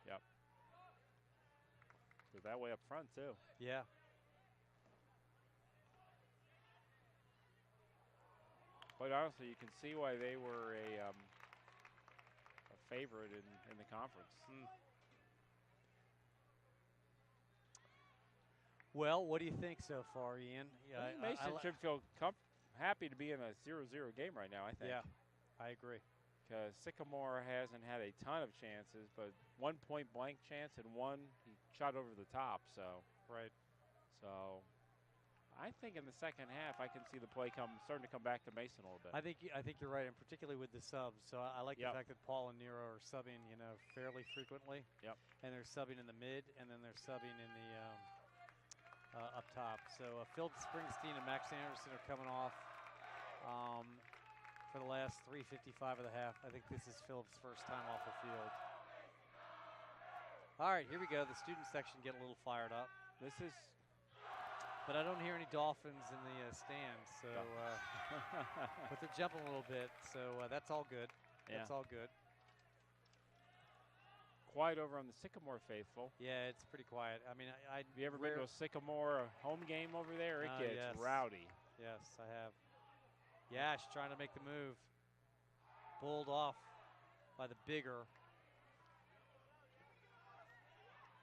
Yep. They're that way up front, too.
Yeah.
Quite honestly, you can see why they were a favorite in the conference.
Well, what do you think so far, Ian?
I think Mason should feel happy to be in a 0-0 game right now, I think.
Yeah, I agree.
Because Sycamore hasn't had a ton of chances, but 1 point blank chance and one he shot over the top. So
right.
So I think in the second half I can see the play starting to come back to Mason a little bit.
I think you're right, and particularly with the subs. So I like the fact that Paul and Nero are subbing, fairly frequently.
Yep.
And they're subbing in the mid, and then they're subbing in the up top. So Phil Springsteen and Max Anderson are coming off for the last 3:55 of the half. I think this is Philip's first time off the field. All right, here we go. The student section getting a little fired up. But I don't hear any Dolphins in the stands, so but they're jumping a little bit, so that's all good.
Yeah.
That's all good.
Quiet over on the Sycamore faithful.
Yeah, it's pretty quiet. I mean, have
you ever been to a Sycamore home game over there? It gets rowdy.
Yes, I have. Yash trying to make the move. Bowled off by the bigger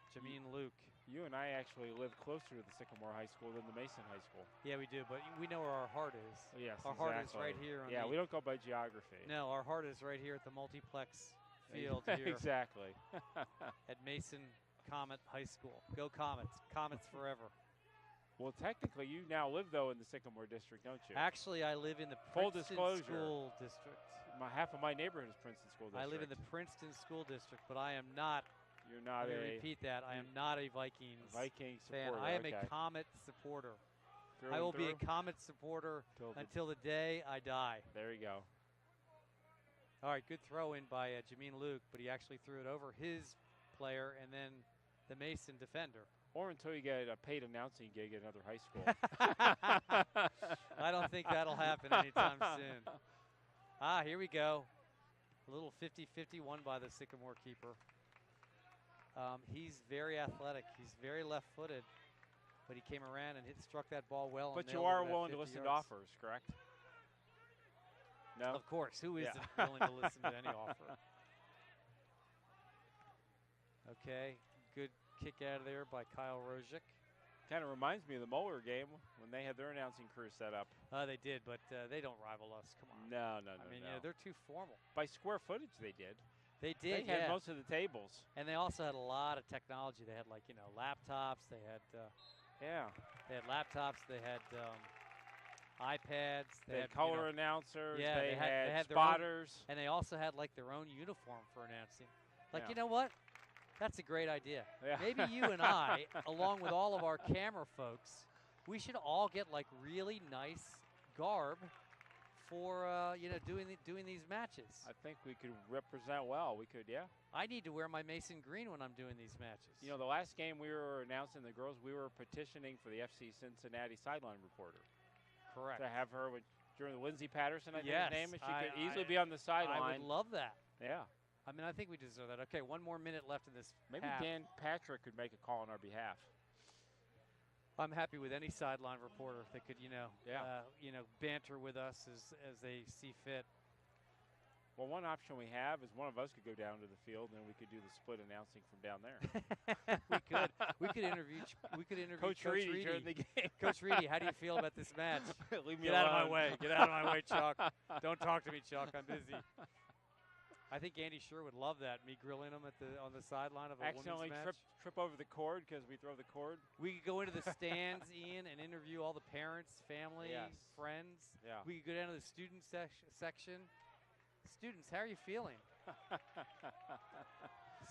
Jameen Luke.
You and I actually live closer to the Sycamore High School than the Mason High School.
Yeah, we do, but we know where our heart is.
Yes,
our heart is right here.
On we don't go by geography.
No, our heart is right here at the multiplex field here.
Exactly.
At Mason Comet High School. Go Comets. Comets forever.
Well, technically, you now live, though, in the Sycamore district, don't you?
Actually, I live in the Princeton School District.
Half of my neighborhood is Princeton School District.
I live in the Princeton School District, but I am not.
You're not
repeat that. I am not a Vikings
Viking
fan.
supporter.
I am a Comet supporter.
Through
I
and
will be a
through?
Comet supporter until the day I die.
There you go.
All right, good throw in by Jameen Luke, but he actually threw it over his player and then the Mason defender.
Or until you get a paid announcing gig at another high school.
I don't think that'll happen anytime soon. Here we go. A little 50-50 won by the Sycamore keeper. He's very athletic. He's very left-footed, but he came around and struck that ball well.
But
and
you
nailed it
are
about
willing to
50
listen to
yards.
offers, correct? No?
Of course. Who isn't
Yeah.
willing to listen to any offer? Okay, good kick out of there by Kyle Rozic.
Kind of reminds me of the Moeller game when they had their announcing crew set up.
They did, but they don't rival us. Come on.
No.
I mean, you know, they're too formal.
By square footage, they did.
They did,
They had most of the tables.
And they also had a lot of technology. They had, like, you know, laptops. They had They had laptops. They had iPads.
They had color announcers.
Yeah,
they had
their own-
spotters.
and they also had, like, their own uniform for announcing. Like,
Yeah.
you know what? That's a great idea.
Yeah.
Maybe you and I, along with all of our camera folks, we should all get, like, really nice garb for you know, doing these matches.
I think we could represent well. We could, yeah.
I need to wear my Mason green when I'm doing these matches.
You know, the last game we were announcing the girls, we were petitioning for the FC Cincinnati sideline reporter.
Correct.
To have her during the Lindsay Patterson, I think
Yes,
her name, and she
I-
could easily be on the sideline.
I would love that.
Yeah.
I mean, I think we deserve that. Okay, one more minute left in this
Maybe
half.
Dan Patrick could make a call on our behalf.
I'm happy with any sideline reporter that could, you know,
Yeah.
you know, banter with us as they see fit.
Well, one option we have is one of us could go down to the field and we could do the split announcing from down there.
we could. We could interview. We could interview
Coach Reedy during the game.
Coach Reedy, how do you feel about this match?
Leave me
Get out of my
alone.
way. Get out of my way, Chuck. Don't talk to me, Chuck. I'm busy. I think Andy Sure would love that. Me grilling him on the sideline of a
Accidentally
women's match.
trip over the cord because we throw the cord.
We could go into the stands, Ian, and interview all the parents, family,
Yes.
friends.
Yeah.
We could go down to the student section. Students, how are you feeling?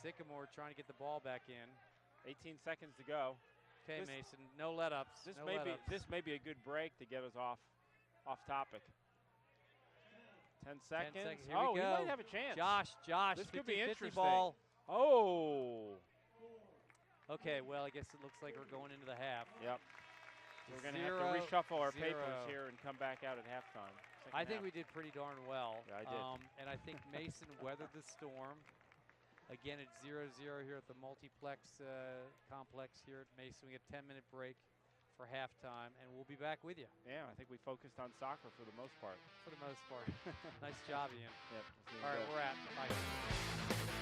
Sycamore trying to get the ball back in.
18 seconds to go.
Okay,
This-
Mason, no let-ups.
This
no
may
let-ups.
be a good break to get us off topic. 10 seconds.
seconds. Here
Oh,
we
we
go.
might have a chance.
Josh,
This could be
50-50
interesting.
ball.
Oh.
Okay, well, I guess it looks like we're going into the half.
Yep. We're going to have to reshuffle our papers here and come back out at halftime.
I think we did pretty darn well.
Yeah, I did.
And I think Mason weathered the storm. Again, it's 0-0 here at the multiplex complex here at Mason. We get a 10-minute break for halftime, and we'll be back with you.
Yeah, I think we focused on soccer for the most part.
For the most part. Nice job, Ian.
Yep.
All right, we're at. Bye.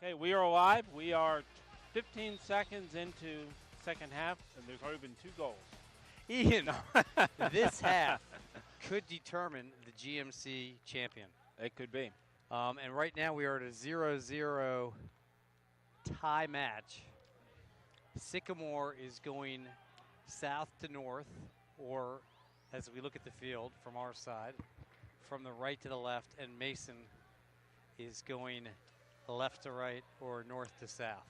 Hey, we are live. We are 15 seconds into second half, and there's already been 2 goals.
Ian, this half could determine the GMC champion.
It could be.
And right now we are at a 0-0 tie match. Sycamore is going south to north, or as we look at the field from our side, from the right to the left, and Mason is going left to right or north to south.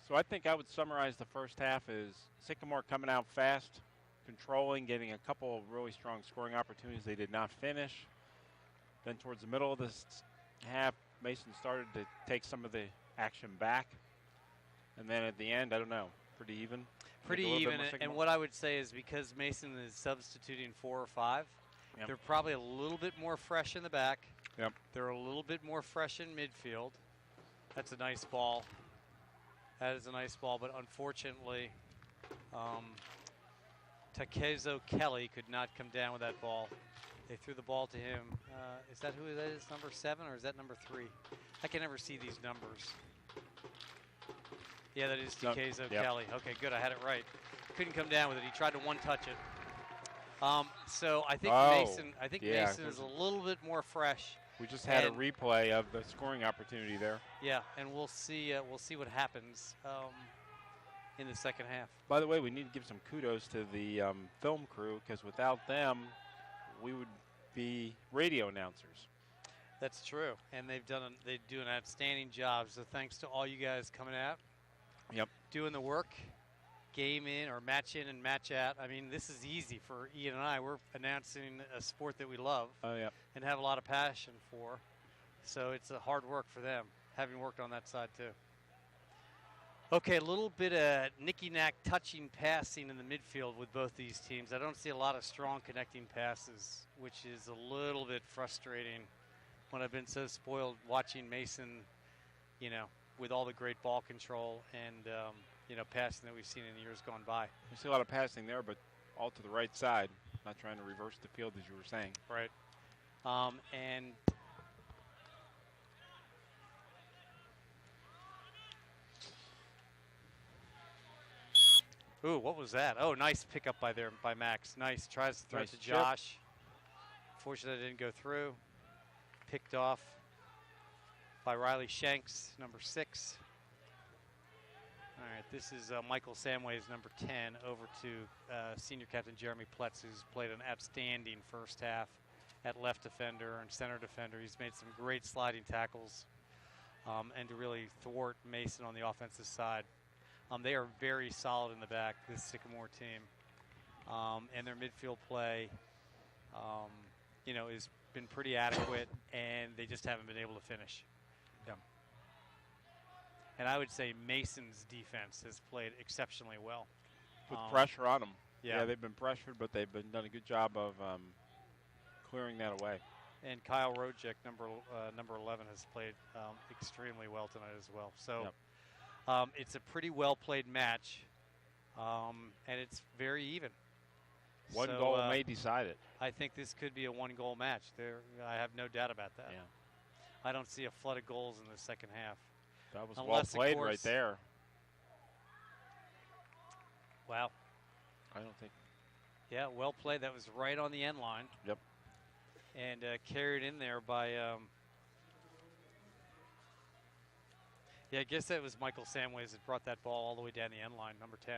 So I think I would summarize the first half as Sycamore coming out fast, controlling, getting a couple of really strong scoring opportunities they did not finish. Then towards the middle of this half, Mason started to take some of the action back. And then at the end, I don't know, pretty even.
Pretty even, and what I would say is because Mason is substituting 4 or 5,
Yep.
they're probably a little bit more fresh in the back.
Yep.
They're a little bit more fresh in midfield. That's a nice ball. That is a nice ball, but unfortunately, Takezo Kelly could not come down with that ball. They threw the ball to him. Is that who that is, number 7, or is that number 3? I can never see these numbers. Yeah, that is Takezo Kelly. Okay, good, I had it right. Couldn't come down with it. He tried to one-touch it. So I think Mason is a little bit more fresh.
We just had a replay of the scoring opportunity there.
Yeah, and we'll see what happens in the second half.
By the way, we need to give some kudos to the film crew, because without them, we would be radio announcers.
That's true, and they do an outstanding job. So thanks to all you guys coming out.
Yep.
Doing the work, game in or match in and match out. I mean, this is easy for Ian and I. We're announcing a sport that we love and have a lot of passion for. So it's a hard work for them, having worked on that side too. Okay, a little bit of nicky-knack touching passing in the midfield with both these teams. I don't see a lot of strong connecting passes, which is a little bit frustrating when I've been so spoiled watching Mason, with all the great ball control and, passing that we've seen in years gone by.
We see a lot of passing there, but all to the right side, not trying to reverse the field, as you were saying.
Right. And ooh, what was that? Oh, nice pickup by Max. Nice. Tries to throw it to Josh. Fortunately, it didn't go through. Picked off by Riley Shanks, number 6. All right, this is Michael Samway's number 10 over to senior captain Jeremy Pletz, who's played an outstanding first half at left defender and center defender. He's made some great sliding tackles and to really thwart Mason on the offensive side. They are very solid in the back, this Sycamore team. And their midfield play, has been pretty adequate, and they just haven't been able to finish.
Yeah.
And I would say Mason's defense has played exceptionally well.
With pressure on them.
Yeah,
they've been pressured, but they've done a good job of clearing that away.
And Kyle Rojek, number 11, has played extremely well tonight as well. So it's a pretty well-played match, and it's very even.
One goal may decide it.
I think this could be a 1-goal match. I have no doubt about that.
Yeah.
I don't see a flood of goals in the second half.
That was well played right there.
Wow.
I don't think.
Yeah, well played. That was right on the end line.
Yep.
And carried in there by, I guess that was Michael Samways that brought that ball all the way down the end line, number 10.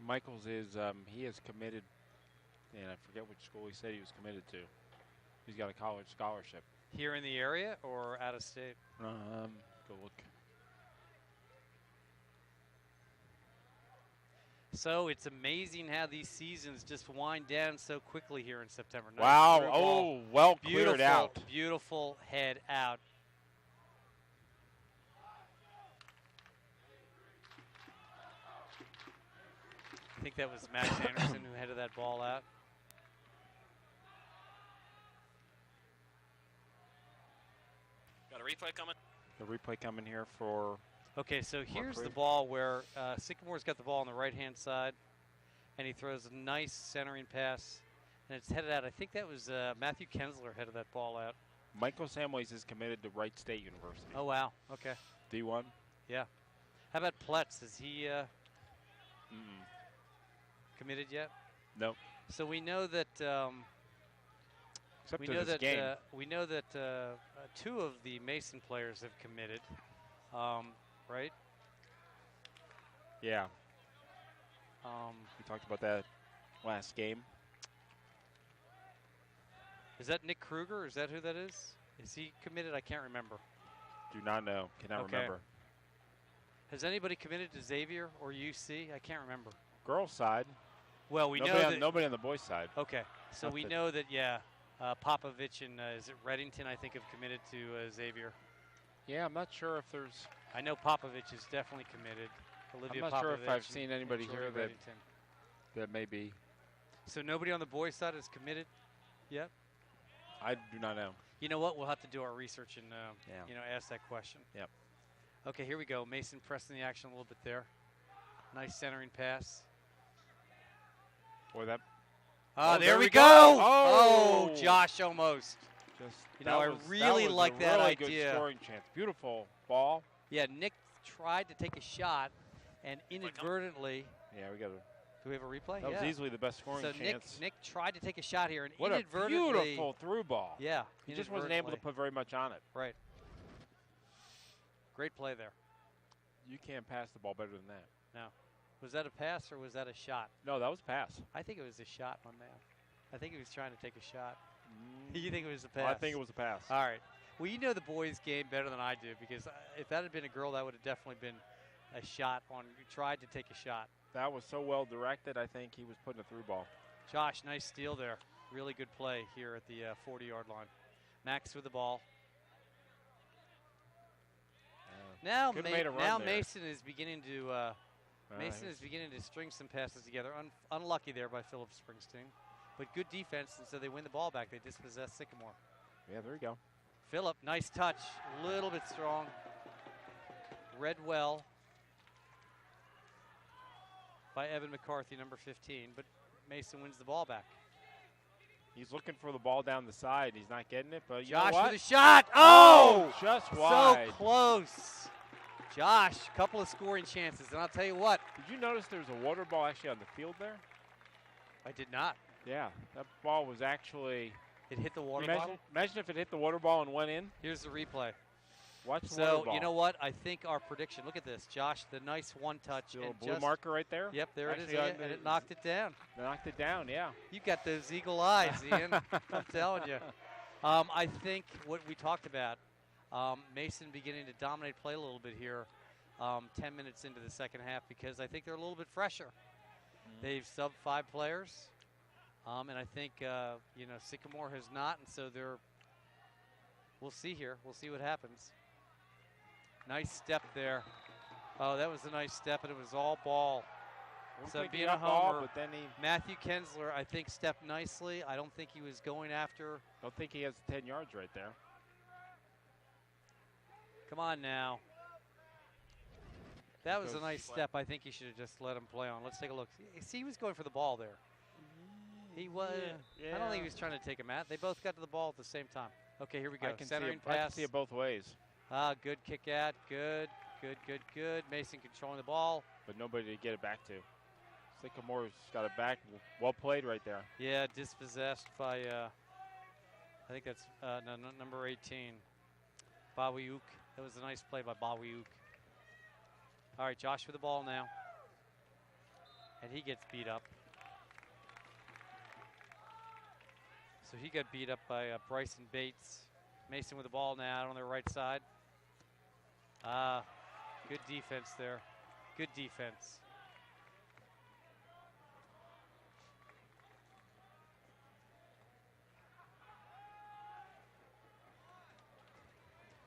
Michaels he is committed, and I forget which school he said he was committed to. He's got a college scholarship.
Here in the area or out of state?
Go look.
So it's amazing how these seasons just wind down so quickly here in September. Nice
wow. Oh, well cleared out.
Beautiful head out. I think that was Max Anderson who headed that ball out.
Got a replay coming?
The replay coming here for...
Okay, so here's the ball where Sycamore's got the ball on the right-hand side, and he throws a nice centering pass, and it's headed out. I think that was Matthew Kensler headed that ball out.
Michael Samways is committed to Wright State University.
Oh, wow. Okay.
D1.
Yeah. How about Pletz? Is he
Mm-mm.
committed yet?
Nope.
So we know that
Except
we
to
know
this
that
game.
we know that two of the Mason players have committed, right?
Yeah. We talked about that last game.
Is that Nick Kruger? Is that who that is? Is he committed? I can't remember.
Do not know. Cannot
Okay.
remember.
Has anybody committed to Xavier or UC? I can't remember.
Girls' side.
Well, we
Nobody
know
on,
that.
nobody on the boys' side.
Okay, so
Not
we
that-
know that. Yeah, Popovich and is it Reddington? I think have committed to Xavier.
Yeah, I'm not sure if there's.
I know Popovich is definitely committed. Olivia
I'm not sure if
Popovich
I've
and-
seen
and
anybody
Jordy
here that
Reddington.
that may be.
So nobody on the boys' side is committed yet.
I do not know.
You know what? We'll have to do our research and
Yeah.
ask that question.
Yep.
Okay, here we go. Mason pressing the action a little bit there. Nice centering pass.
Boy, that
Oh, there we
go.
go.
Oh.
Josh almost.
just.
You
that
know, I
was-
really
was
like
a
that
really
idea.
Good scoring chance. Beautiful ball.
Yeah, Nick tried to take a shot and inadvertently.
Yeah, we got.
Do we have a replay?
That
yeah.
was easily the best scoring
So
chance.
Nick tried to take a shot here and
What a
inadvertently.
beautiful through ball.
Yeah.
He just wasn't able to
inadvertently.
put very much on it.
Right. Great play there.
You can't pass the ball better than that.
Was that a pass or was that a shot?
No, that was a pass.
I think it was a shot, my man. I think he was trying to take a shot. You think it was a pass?
I think it was a pass.
All right. Well, you know the boys' game better than I do because if that had been a girl, that would have definitely been a shot on. You tried to take a shot.
That was so well directed. I think he was putting a through ball.
Josh, nice steal there. Really good play here at the 40-yard line. Max with the ball. Now,
Could've made a run there.
Mason is beginning to Mason is beginning to string some passes together. Unlucky there by Philip Springsteen, but good defense, and so they win the ball back. They dispossess Sycamore.
Yeah, there you go.
Philip, nice touch, a little bit strong. Read well by Evan McCarthy, number 15, but Mason wins the ball back.
He's looking for the ball down the side. He's not getting it, but you
Josh
know what?
with a shot. Oh,
just wide.
so close. Josh, a couple of scoring chances, and I'll tell you what.
Did you notice there was a water ball actually on the field there?
I did not.
Yeah, that ball was actually.
It hit the water
imagine,
bottle.
imagine if it hit the water ball and went in.
Here's the replay.
Watch the
So,
water ball.
you know what? I think our prediction, look at this. Josh, the nice one touch.
Little
And
blue
just,
marker right there.
Yep, there it is,
Actually,
Ian, and it knocked it down.
Knocked it down. Yeah.
You got those eagle eyes, Ian. I'm telling you. I think what we talked about, Mason beginning to dominate play a little bit here 10 minutes into the second half because I think they're a little bit fresher. They've subbed 5 players, and I think Sycamore has not, and so they're. We'll see here. We'll see what happens. Nice step there. Oh, that was a nice step, and it was all ball. So
Thinking
being a
up ball,
homer,
but then he
Matthew Kensler, I think, stepped nicely. I don't think he was going after.
don't think he has 10 yards right there.
Come on now. That was a
Goes
nice
flat.
step. I think he should have just let him play on. Let's take a look. See, he was going for the ball there. He was. I don't think he was trying to take him out. They both got to the ball at the same time. Okay, here we go.
I can,
Centering
I can
pass.
see it both ways,
Good kick out. Good. Mason controlling the ball.
but nobody to get it back to. Sycamore's got it back. Well played right there.
Yeah, dispossessed by, I think that's number 18, Bawiuk. That was a nice play by Bawiuk. All right, Josh with the ball now. And he gets beat up. So he got beat up by Bryson Bates. Mason with the ball now out on their right side. Good defense there. Good defense.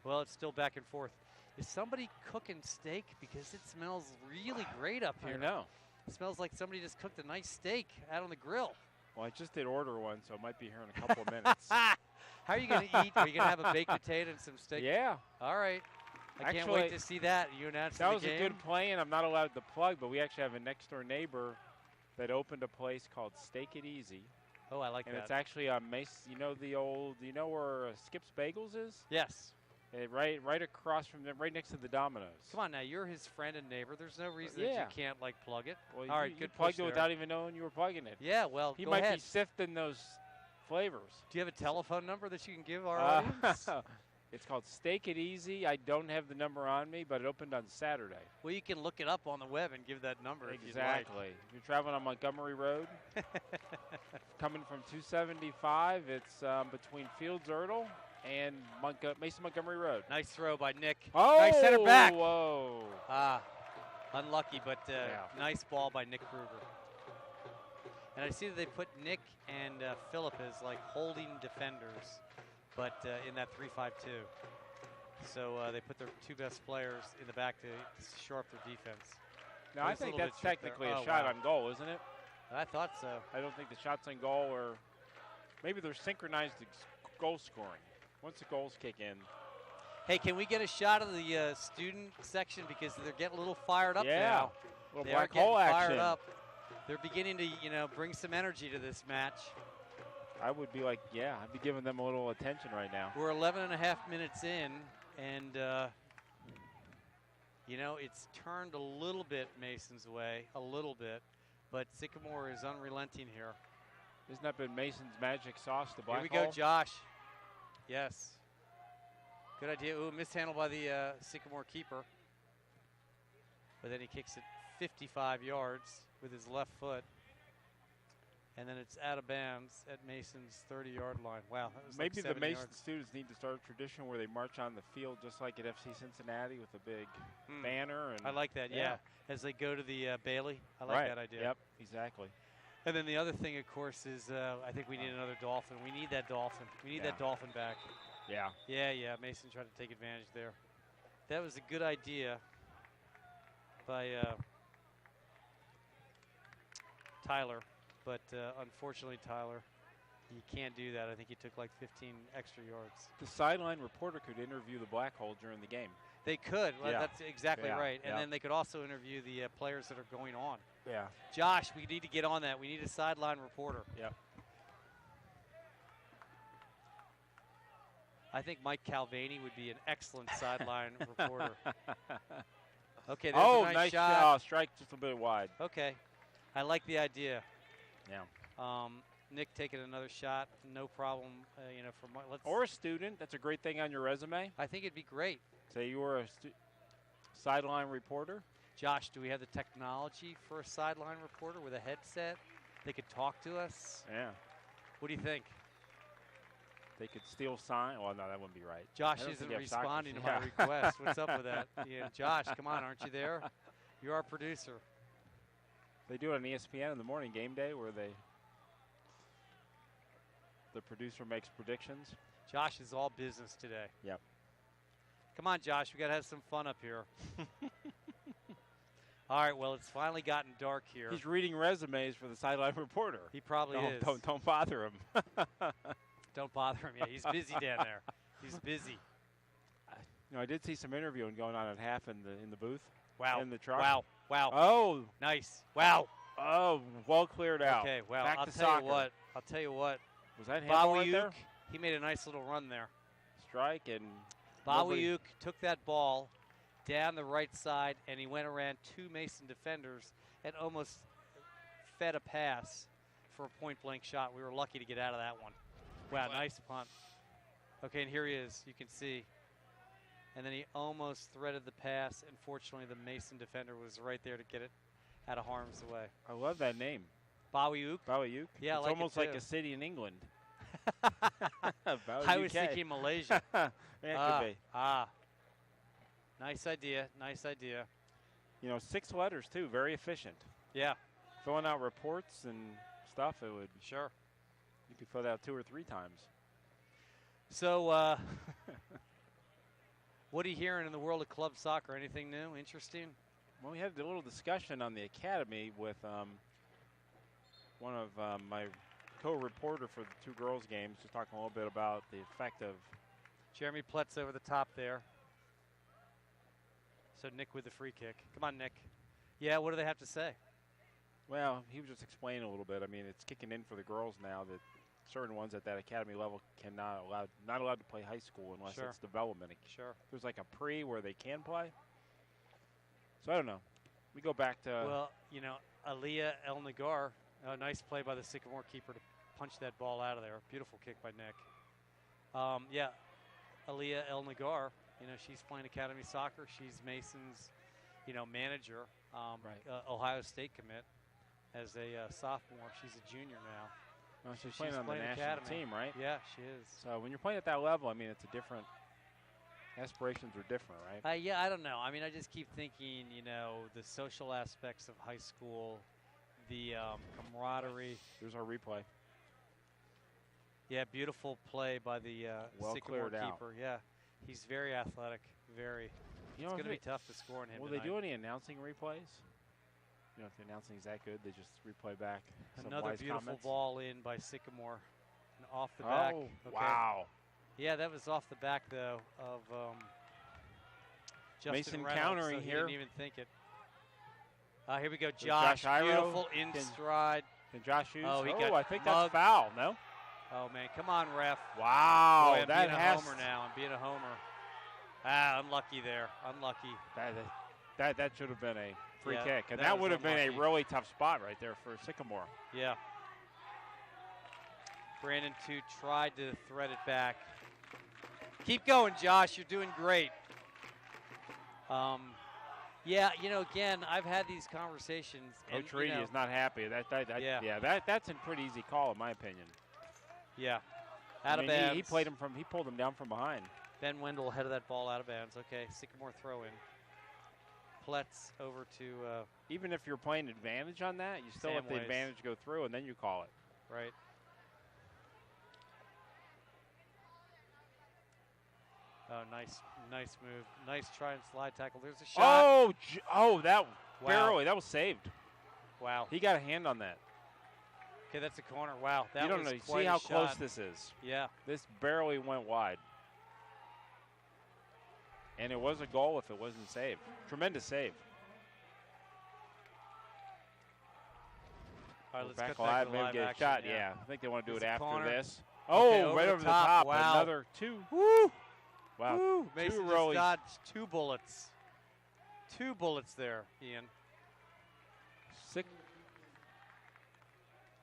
Well, it's still back and forth. Is somebody cooking steak? Because it smells really great up here.
I know.
It smells like somebody just cooked a nice steak out on the grill.
Well, I just did order one, so it might be here in a couple of minutes.
How are you going to eat? Are you going to have a baked potato and some steak?
Yeah.
All right. I can't
Actually,
wait to see that. You announced
That
the
was
game.
a good play, and I'm not allowed to plug, but we actually have a next-door neighbor that opened a place called Steak It Easy.
Oh, I like
and
that.
it's actually on Mace. You know you know where Skip's Bagels is?
Yes.
Right across from them, right next to the Domino's.
Come on now, you're his friend and neighbor. There's no reason that
Yeah.
you can't like plug it.
Well,
All right,
you
good
plugged
push
it
there.
without even knowing you were plugging it.
Yeah, well,
He
go
might
ahead.
be sifting those flavors.
Do you have a telephone number that you can give our audience?
It's called Steak It Easy. I don't have the number on me, but it opened on Saturday.
Well, you can look it up on the web and give that number if you'd like.
Exactly. If you're traveling on Montgomery Road, coming from 275, it's between Fields Erdel and Mason Montgomery Road.
Nice throw by Nick.
Oh,
nice center back.
Whoa.
Unlucky, but nice ball by Nick Kruger. And I see that they put Nick and Phillip as like holding defenders, but in that 3-5-2. So they put their two best players in the back to shore up their defense.
Now, I
Nice
think
little
that's
bit trick there.
technically a
Oh,
shot
wow.
on goal, isn't it?
I thought so.
I don't think the shots on goal are. Maybe they're synchronized goal scoring. Once the goals kick in.
Hey, can we get a shot of the student section because they're getting a little fired up
Yeah.
now?
Little
They are
black hole
getting
action.
fired up. They're beginning to, bring some energy to this match.
I would be like, yeah, I'd be giving them a little attention right now.
We're 11 and a half minutes in, and, it's turned a little bit Mason's way, a little bit, but Sycamore is unrelenting here.
Isn't that been Mason's magic sauce, the black
Here we
hole?
go, Josh. Yes. Good idea. Ooh, mishandled by the Sycamore keeper. But then he kicks it 55 yards with his left foot. And then it's out of bounds at Mason's 30-yard line. Wow. That was
Maybe
like
the
70
Mason
yards.
students need to start a tradition where they march on the field just like at FC Cincinnati with a big banner. And
I like that, yeah. As they go to the Bailey. I like
right.
that idea.
Yep, exactly.
And then the other thing, of course, is I think we need another Dolphin. We need that Dolphin. We need that Dolphin back.
Yeah.
Yeah. Mason tried to take advantage there. That was a good idea by Tyler. But unfortunately, Tyler, you can't do that. I think he took like 15 extra yards.
The sideline reporter could interview the black hole during the game.
They could. Well,
Yeah.
that's exactly
Yeah,
right. And
yeah.
then they could also interview the players that are going on.
Yeah.
Josh, we need to get on that. We need a sideline reporter.
Yep.
I think Mike Calvani would be an excellent sideline reporter. Okay, there's
Oh,
a nice shot.
shot. Strike just a bit wide.
Okay. I like the idea.
Yeah.
Nick taking another shot, no problem. Let's.
Or a student. That's a great thing on your resume.
I think it'd be great.
Say you were a sideline reporter.
Josh, do we have the technology for a sideline reporter with a headset? They could talk to us.
Yeah.
What do you think?
They could steal sign. Well, no, that wouldn't be right.
Josh
I don't
isn't
think you have soccer
responding to
yeah.
my request. What's up with that? Yeah, Josh, come on, aren't you there? You're our producer.
They do it on ESPN in the morning game day where the producer makes predictions.
Josh is all business today.
Yep.
Come on, Josh, we got to have some fun up here. All right, well, it's finally gotten dark here.
He's reading resumes for the sideline reporter.
He probably is.
Don't bother him.
Don't bother him. Yeah, he's busy down there. He's busy.
I did see some interviewing going on at half in the booth.
Wow.
In the truck.
Wow.
Oh.
Nice. Wow.
Oh, well cleared out.
Okay, well,
Back
I'll
to
tell
soccer.
you what. I'll tell you what.
Was that handball right
Bawiuk,
there?
he made a nice little run there.
Strike and nobody-
Bawiuk took that ball down the right side, and he went around two Mason defenders and almost fed a pass for a point-blank shot. We were lucky to get out of that one. Wow, nice punt. Okay, and here he is. You can see. And then he almost threaded the pass. Unfortunately, the Mason defender was right there to get it out of harm's way.
I love that name.
Bawiuk.
Bawiuk.
Yeah, I
it's
like it
almost like
too.
a city in England.
I was thinking Malaysia.
Yeah, it could be.
Nice idea. Nice idea.
6 letters too. Very efficient.
Yeah.
Filling out reports and stuff. It would.
Sure.
You could fill it out 2 or 3 times.
So, what are you hearing in the world of club soccer? Anything new? Interesting?
Well, we had a little discussion on the academy with one of my co-reporter for the 2 girls games, just talking a little bit about the effect of.
Jeremy Pletz over the top there. So Nick with the free kick. Come on, Nick. Yeah, what do they have to say?
Well, he was just explaining a little bit. I mean, it's kicking in for the girls now that certain ones at that academy level not allowed to play high school unless
Sure.
it's development.
Sure.
There's like a pre where they can play. So I don't know. We go back to
Well, you know, Aliyah El Nagar, a nice play by the Sycamore keeper to punch that ball out of there. Beautiful kick by Nick. Yeah, Aliyah El Nagar, you know, she's playing academy soccer. She's Mason's, you know, manager,
Right.
Ohio State commit as a sophomore. She's a junior now.
well, she's
she's
playing on the
playing
national
academy.
team, right?
Yeah, she is.
So when you're playing at that level, I mean, it's a different. Aspirations are different, right?
Yeah, I don't know. I mean, I just keep thinking, you know, the social aspects of high school, the camaraderie.
Here's our replay.
Yeah, beautiful play by the
Well
Sycamore
cleared out.
keeper. Yeah, he's very athletic. Very.
You
It's
know,
going to be tough to score on him
will
tonight.
they do any announcing replays? You know, if the announcing is that good, they just replay back. Some
Another
wise
beautiful
comments.
ball in by Sycamore, and off the back.
Oh,
Okay.
wow!
Yeah, that was off the back though of Justin
Mason
Reynolds,
countering
so he
here.
didn't even think it. Here we go,
Josh
Josh.
Iro
Beautiful in
can-
stride.
Can Josh use?
Oh, he got
I think
mugged.
that's foul. No.
Oh man, come on, ref.
Wow,
Boy, I'm
that
being a
has
homer now. I'm being a homer. Unlucky there. Unlucky.
that should have been a free
Yeah,
kick, and
that
that
was
would have been a
unlucky.
really tough spot right there for Sycamore.
Yeah. Brandon, too, tried to thread it back. Keep going, Josh. You're doing great. Yeah, you know, again, I've had these conversations. And,
Coach Reedy
you know,
is not happy. That's a pretty easy call in my opinion.
Yeah.
I
Out of
mean,
bounds.
he pulled him down from behind.
Ben Wendell headed that ball out of bounds. Okay, Sycamore throw in. Pletz over to
Even if you're playing advantage on that, you still let the
Samways.
advantage go through, and then you call it.
right. Oh, nice move. Nice try and slide tackle. There's a shot.
That
Wow.
barely. That was saved.
Wow.
He got a hand on that.
Okay, that's a corner. Wow, that
you don't
was
know.
quite
See
a
how close
shot.
this is.
Yeah.
This barely went wide. And it was a goal if it wasn't saved. Tremendous save.
All right, let's
back
cut back
live,
to
maybe
live
get a
action.
shot. Yeah, I think they want to do
There's
it
a
after
corner.
this.
Okay,
Oh,
over
right
the
over the
top.
top.
Wow.
Another two.
Woo!
Wow.
Woo! Mason just
really-
dodged 2 bullets. 2 bullets there, Ian.
Sick.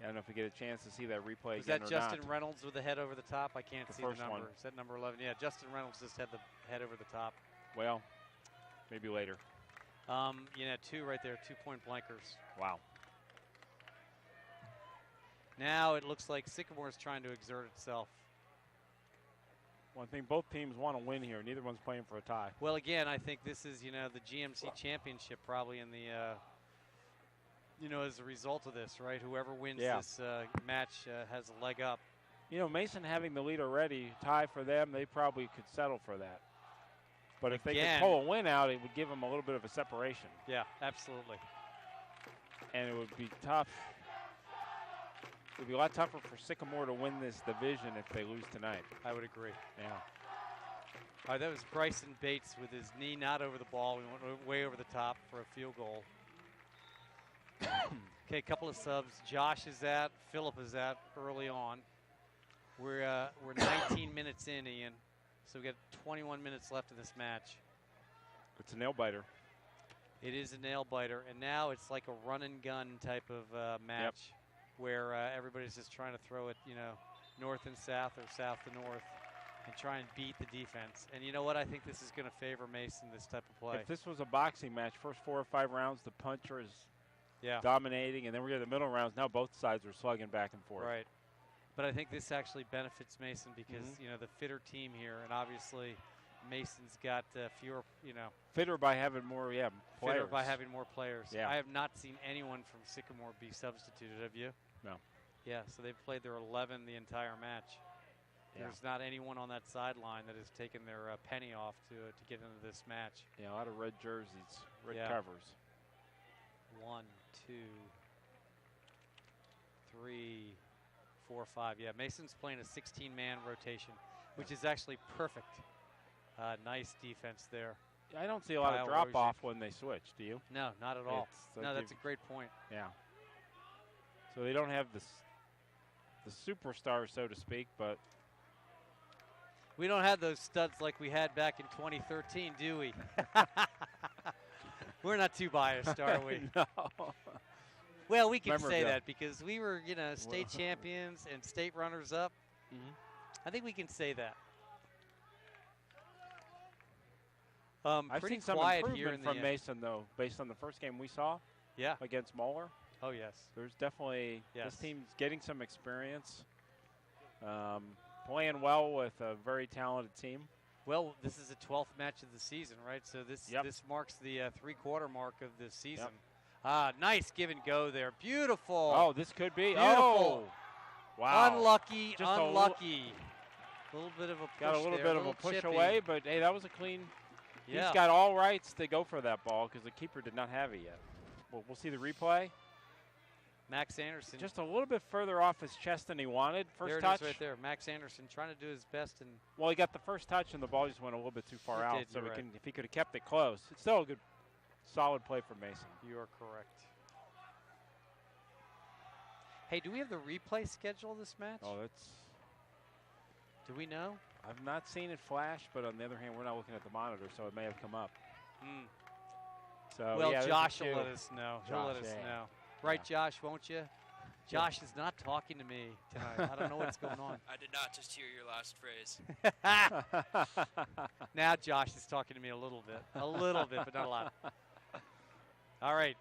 I don't know if we get a chance to see that replay
Was
again
that
or
Justin
not.
Reynolds with the head over the top? I can't
The
see the
first
number.
one.
Is that number 11? Yeah, Justin Reynolds just had the head over the top.
Well, maybe later.
You know, 2 right there, 2-point blankers.
Wow.
Now it looks like Sycamore's trying to exert itself.
One thing, both teams want to win here. Neither one's playing for a tie.
Well, again, I think this is, you know, the GMC championship probably in the, you know, as a result of this, right? Whoever wins
Yeah.
this match has a leg up.
You know, Mason having the lead already, tie for them, they probably could settle for that. But if they
Again-
could pull a win out, it would give them a little bit of a separation.
Yeah, absolutely.
And it would be tough. It would be a lot tougher for Sycamore to win this division if they lose tonight.
I would agree.
Yeah.
All right, that was Bryson Bates with his knee not over the ball. We went way over the top for a field goal. Okay, a couple of subs. Josh is at, Phillip is at early on. We're 19 minutes in, Ian. So we got 21 minutes left in this match.
It's a nail biter.
It is a nail biter, and now it's like a run and gun type of match where everybody's just trying to throw it, you know, north and south or south to north and try and beat the defense. And you know what? I think this is going to favor Mason, this type of play.
If this was a boxing match, first 4 or 5 rounds, the puncher is
Yeah,
dominating, and then we get the middle rounds. Now both sides are slugging back and forth.
right. But I think this actually benefits Mason because,
Mhm.
you know, the fitter team here, and obviously Mason's got fewer, you know,
Fitter by having more, players.
fitter by having more players.
Yeah.
I have not seen anyone from Sycamore be substituted, have you?
No.
Yeah, so they've played their 11 the entire match.
Yeah.
There's not anyone on that sideline that has taken their penny off to get into this match.
Yeah, a lot of red jerseys, red
Yeah.
covers.
1, 2, 3, 4, 5. Yeah, Mason's playing a 16-man rotation, which is actually perfect. Nice defense there.
I don't see a lot
Kyle
of drop
Rozic.
off when they switch. Do you?
No, not at all.
It's like
No, that's a
you've-
great point.
Yeah. So they don't have the superstars, so to speak, but
We don't have those studs like we had back in 2013, do we? We're not too biased, are we?
no.
Well, we can
Remember
say
ago.
that because we were, state champions and state runners-up.
Mhm.
I think we can say that.
I've
Pretty
seen some
quiet
improvement
here in
from
the
Mason, though, based on the first game we saw
Yeah.
against Moeller.
Oh, yes.
There's definitely
Yes.
this team's getting some experience, playing well with a very talented team.
Well, this is the 12th match of the season, right? So this
Yep.
this marks the three-quarter mark of the season. Nice give and go there. Beautiful.
Oh, this could be.
Beautiful.
Oh, wow.
Unlucky,
Just a
unlucky. A little bit of a push
Got a little
there,
bit of a push
chippy.
away, but hey, that was a clean.
Yeah.
He's got all rights to go for that ball because the keeper did not have it yet. We'll see the replay.
Max Anderson.
Just a little bit further off his chest than he wanted. First
there it
touch.
is right there. Max Anderson trying to do his best. And
Well, he got the first touch, and the ball just went a little bit too far
It
out.
did,
So
you're right.
if he could have kept it close, it's still a good, solid play for Mason.
you are correct. Hey, do we have the replay schedule of this match?
Oh, that's.
Do we know?
I've not seen it flash, but on the other hand, we're not looking at the monitor, so it may have come up. So
Well,
yeah, there's a
Josh will
few.
let us know. He'll let
Josh,
us
yeah.
know. Right, Josh, won't you? Josh is not talking to me tonight. I don't know what's going on.
I did not just hear your last phrase.
Now Josh is talking to me a little bit, but not a lot. All right,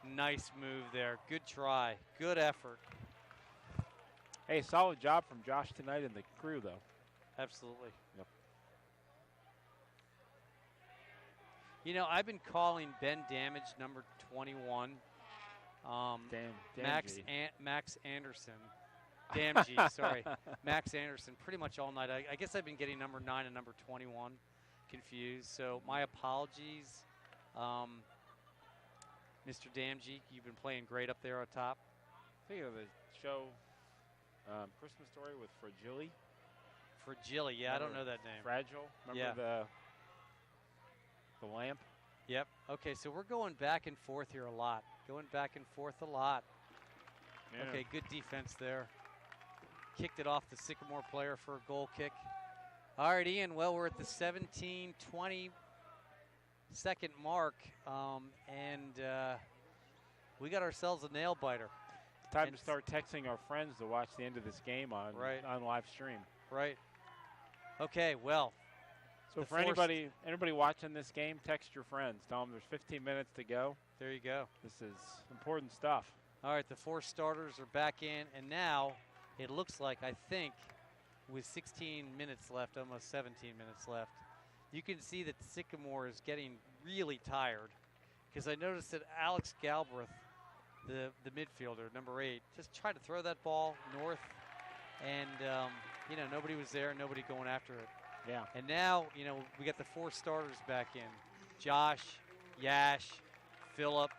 nice move there. Good try, good effort.
Hey, solid job from Josh tonight and the crew, though.
Absolutely.
Yep.
I've been calling Ben Damage number 21. Max Anderson. Damgey, sorry. Max Anderson pretty much all night. I guess I've been getting number 9 and number 21 confused. So my apologies. Mr. Damgey, you've been playing great up there on top.
Think of the show Christmas Story with Fragile.
Fragile, yeah, I don't know that name.
Fragile. Remember the lamp?
Yep. Okay, so we're going back and forth here a lot.
Yeah.
Okay, good defense there. Kicked it off the Sycamore player for a goal kick. All right, Ian, well, we're at the 17-20 second mark, and we got ourselves a nail biter.
Time to start texting our friends to watch the end of this game on live stream.
Right. Okay, well.
So for anybody watching this game, text your friends. Tell them there's 15 minutes to go.
There you go.
This is important stuff.
All right, the 4 starters are back in, and now it looks like, I think, with 16 minutes left, almost 17 minutes left, you can see that Sycamore is getting really tired, because I noticed that Alex Galbraith, the midfielder, number 8, just tried to throw that ball north, and nobody was there, nobody going after it.
Yeah.
And now, we got the 4 starters back in. Josh, Yash, Phillip.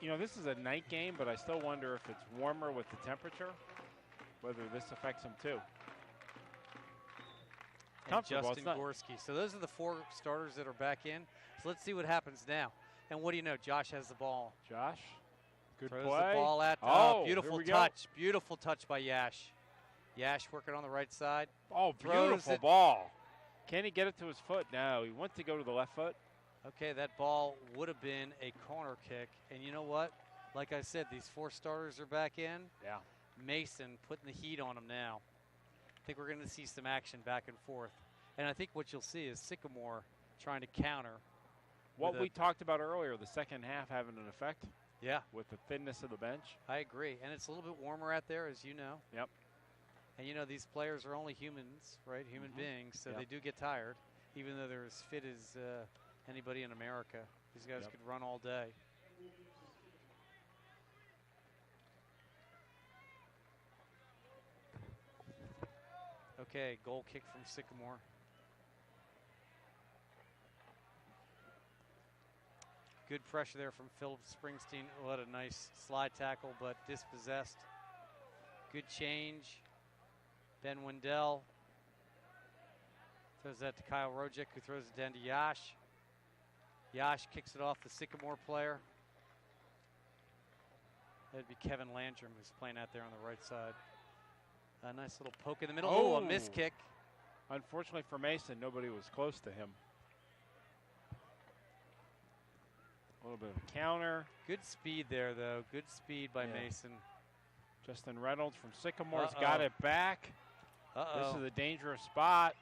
This is a night game, but I still wonder if it's warmer with the temperature, whether this affects them too.
And Justin Gorski. So those are the 4 starters that are back in. So let's see what happens now. And what do you know? Josh has the ball.
Josh, good
Throws
play.
the ball at beautiful touch. Beautiful touch by Yash. Yash working on the right side.
Oh, beautiful ball. Can he get it to his foot? No, he went to go to the left foot.
Okay, that ball would have been a corner kick. And you know what? Like I said, these 4 starters are back in.
Yeah.
Mason putting the heat on them now. I think we're going to see some action back and forth. And I think what you'll see is Sycamore trying to counter.
What we talked about earlier, the second half having an effect.
Yeah.
With the thinness of the bench.
I agree. And it's a little bit warmer out there, as you know.
Yep.
And, these players are only humans, right? Human beings, so they do get tired, even though they're as fit as anybody in America. These guys could run all day. Okay, goal kick from Sycamore. Good pressure there from Philip Springsteen. What a nice slide tackle, but dispossessed. Good change. Ben Wendell throws that to Kyle Rojic, who throws it down to Yash. Yash kicks it off the Sycamore player. That'd be Kevin Landrum, who's playing out there on the right side. A nice little poke in the middle. Oh, a miss kick.
Unfortunately for Mason, nobody was close to him. A little bit of a counter.
Good speed there, though. Good speed by Mason.
Justin Reynolds from Sycamore's got it back. This is a dangerous spot.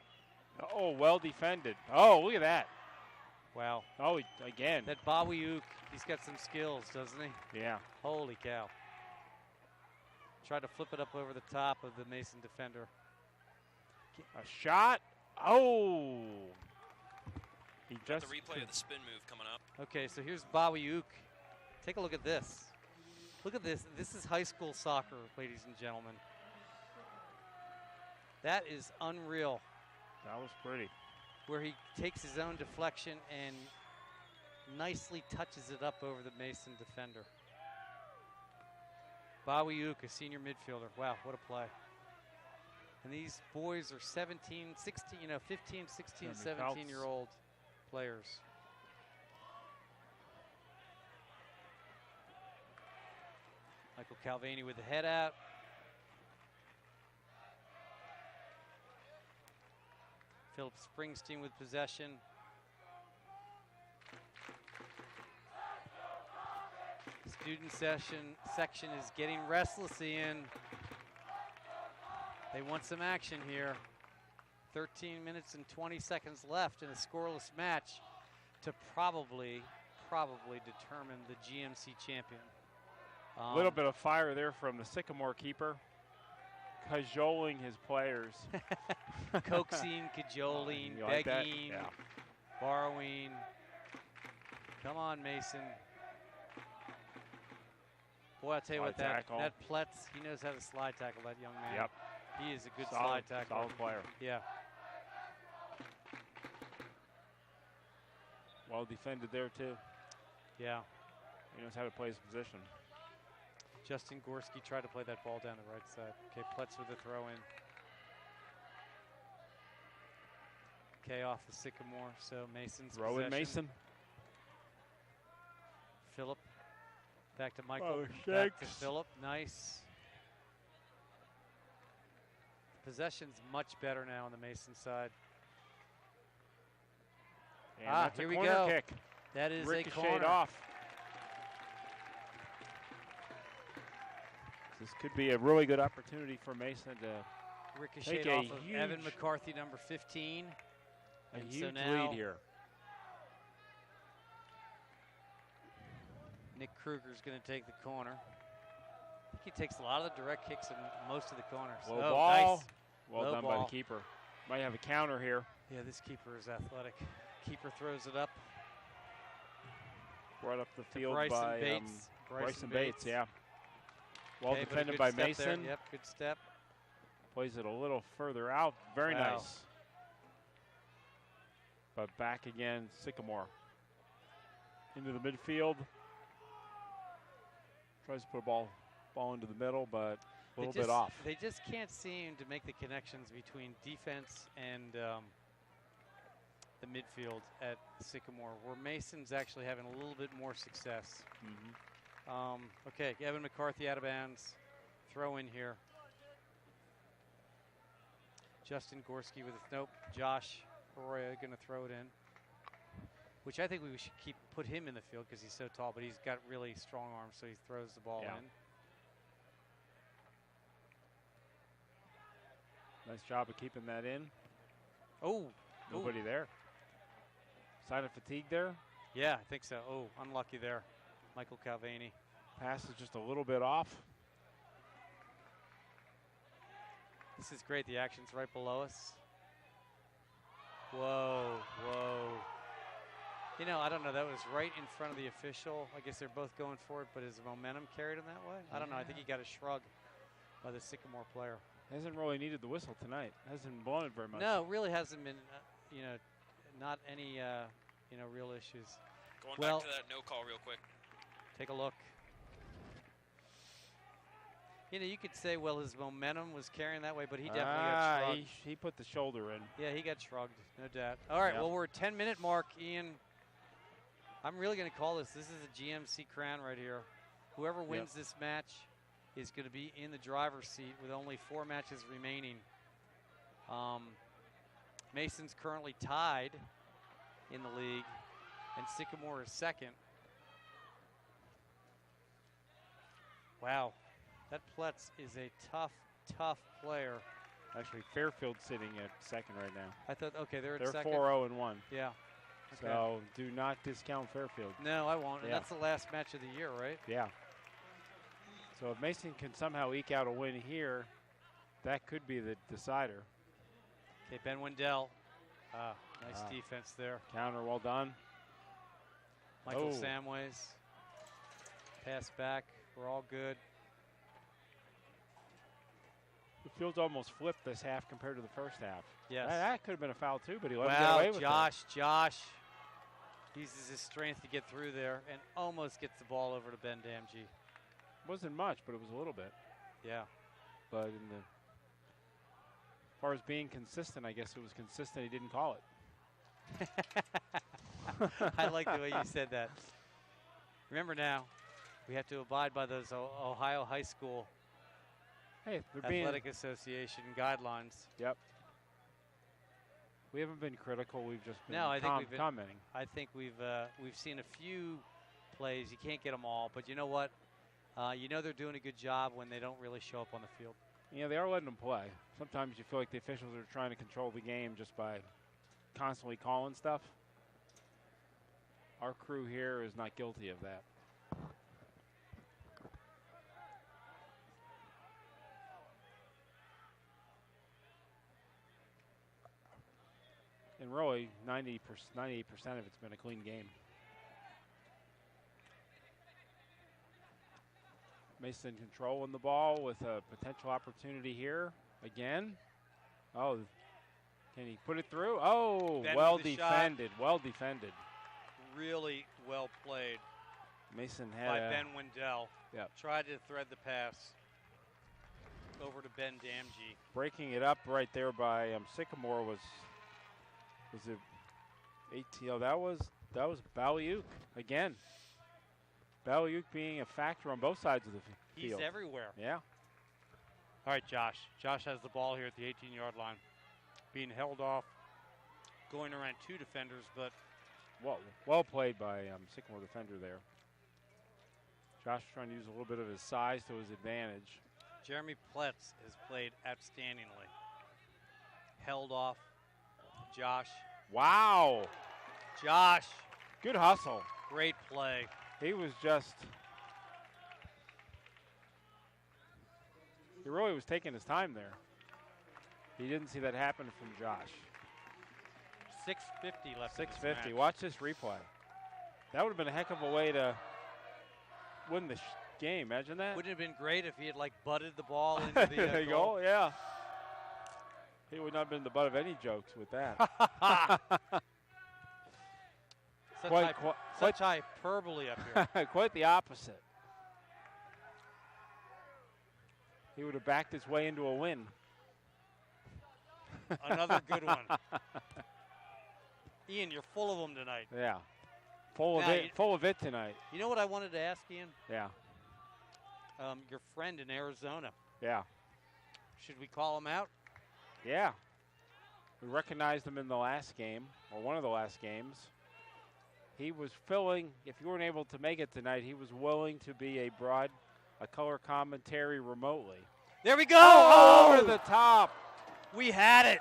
Oh, well defended. Oh, look at that.
Wow.
Oh, again.
That Bawiuk, he's got some skills, doesn't he?
Yeah.
Holy cow. Tried to flip it up over the top of the Mason defender.
A shot. Oh. He
Got the replay of the spin move coming up.
Okay, so here's Bawiuk. Take a look at this. Look at this. This is high school soccer, ladies and gentlemen. That is unreal.
That was pretty.
Where he takes his own deflection and nicely touches it up over the Mason defender. Bawiuk, a senior midfielder. Wow, what a play. And these boys are 17, 16, 15, 16, 17-year-old players. Michael Calvani with the head out. Philip Springsteen with possession. Student section is getting restless, Ian. They want some action here. 13 minutes and 20 seconds left in a scoreless match to probably determine the GMC champion.
A little bit of fire there from the Sycamore keeper, cajoling his players.
Coaxing, cajoling, begging, borrowing. Come on, Mason. Boy, I'll tell you what, that Pletz, he knows how to slide tackle, that young man.
Yep.
He is a good slide tackler.
Solid player.
Yeah.
Well defended there, too.
Yeah.
He knows how to play his position.
Justin Gorski tried to play that ball down the right side. Okay, Pletz with the throw in. Okay, off the Sycamore, so Mason's
throw in Mason.
Philip. Back to Michael.
Oh,
back to Philip. Nice. Possession's much better now on the Mason side.
And
here we
corner
go.
Kick.
That is
Ricocheted
a corner.
Off. This could be a really good opportunity for Mason to
ricochet
take
off of Evan McCarthy, number 15.
A
and
huge
so now
lead here.
Nick Kruger's going to take the corner. I think he takes a lot of the direct kicks in most of the corners.
Low ball.
Nice.
Well
Low
done
ball.
by the keeper. Might have a counter here.
Yeah, this keeper is athletic. Keeper throws it up.
Brought up the field
Bryson
by
Bates.
Bryson Bates, yeah. Well
Okay, but a
defended
good
by
step
Mason.
there. Yep, good step.
Plays it a little further out. Very
Wow.
nice. But back again, Sycamore. Into the midfield. Tries to put a ball into the middle, but a little bit off.
They just can't seem to make the connections between defense and the midfield at Sycamore, where Mason's actually having a little bit more success. Okay, Evan McCarthy out of bounds. Throw in here. Justin Gorski with a nope. Josh Arroyo going to throw it in, which I think we should put him in the field because he's so tall, but he's got really strong arms, so he throws the ball in.
Nice job of keeping that in.
Oh,
nobody there. Sign of fatigue there.
Yeah, I think so. Oh, unlucky there. Michael Calvani.
Pass is just a little bit off.
This is great. The action's right below us. Whoa, whoa. You know, I don't know. That was right in front of the official. I guess they're both going for it, but is the momentum carried in that way? I don't know. I think he got a shrug by the Sycamore player.
Hasn't really needed the whistle tonight. Hasn't blown it very much.
No, really hasn't been, not any, real issues.
Going back to that no call real quick.
Take a look. You know, you could say, well, his momentum was carrying that way, but he definitely got shrugged.
He put the shoulder in.
Yeah, he got shrugged, no doubt. All right, well, we're at 10-minute mark, Ian. I'm really going to call this. This is a GMC crown right here. Whoever wins this match is going to be in the driver's seat with only 4 matches remaining. Mason's currently tied in the league, and Sycamore is second. Wow, that Pletz is a tough, tough player.
Actually, Fairfield's sitting at second right now.
I thought, okay, they're
They're
second.
4-0-1.
Yeah. Okay.
So do not discount Fairfield.
No, I won't. And
Yeah.
that's the last match of the year, right?
Yeah. So if Mason can somehow eke out a win here, that could be the decider.
Okay, Ben Wendell. Nice defense there.
Counter, well done.
Michael
Oh.
Samways. Pass back. We're all good.
The field's almost flipped this half compared to the first half.
Yes.
That could have been a foul too, but he let him get away with it.
Josh uses his strength to get through there and almost gets the ball over to Ben Damgee.
Wasn't much, but it was a little bit.
Yeah.
But as far as being consistent, I guess it was consistent. He didn't call it.
I like the way you said that. Remember now, we have to abide by those Ohio High School
Hey, they're being.
Athletic Association guidelines.
Yep. We haven't been critical. We've just been
No, I think we've been
commenting.
I think we've seen a few plays. You can't get them all, but you know what? You know they're doing a good job when they don't really show up on the field.
Yeah, they are letting them play. Sometimes you feel like the officials are trying to control the game just by constantly calling stuff. Our crew here is not guilty of that. And really, 98% of it's been a clean game. Mason controlling the ball with a potential opportunity here again. Oh, can he put it through? Oh,
Ben
well
with the
defended. Well defended.
Really well played
Mason had
by
a,
Ben Wendell.
Yep.
Tried to thread the pass over to Ben Damgee.
breaking it up right there by Sycamore was it 18? Oh, that was Baliuk again. Baliuk being a factor on both sides of the field.
He's everywhere.
Yeah.
All right, Josh. Josh has the ball here at the 18-yard line. Being held off, going around 2 defenders, but
Well played by Sycamore defender there. Josh trying to use a little bit of his size to his advantage.
Jeremy Pletz has played outstandingly. Held off Josh.
Wow.
Josh,
Good hustle.
great play.
He was just, he really was taking his time there. He didn't see that happen from Josh.
6:50 left. in this
6:50.
match.
Watch this replay. That would have been a heck of a way to win the game. Imagine that.
Wouldn't it have been great if he had like butted the ball into the
there you
goal?
go. Yeah. He would not have been the butt of any jokes with that.
Such hyperbole up here.
Quite the opposite. He would have backed his way into a win.
Another good one. Ian, you're full of them tonight.
Yeah. Full of it tonight.
You know what I wanted to ask, Ian?
Yeah.
Your friend in Arizona.
Yeah.
Should we call him out?
Yeah. We recognized him in the last game, or one of the last games. He was if you weren't able to make it tonight, he was willing to be a color commentary remotely.
There we go.
Oh, over the top.
We had it.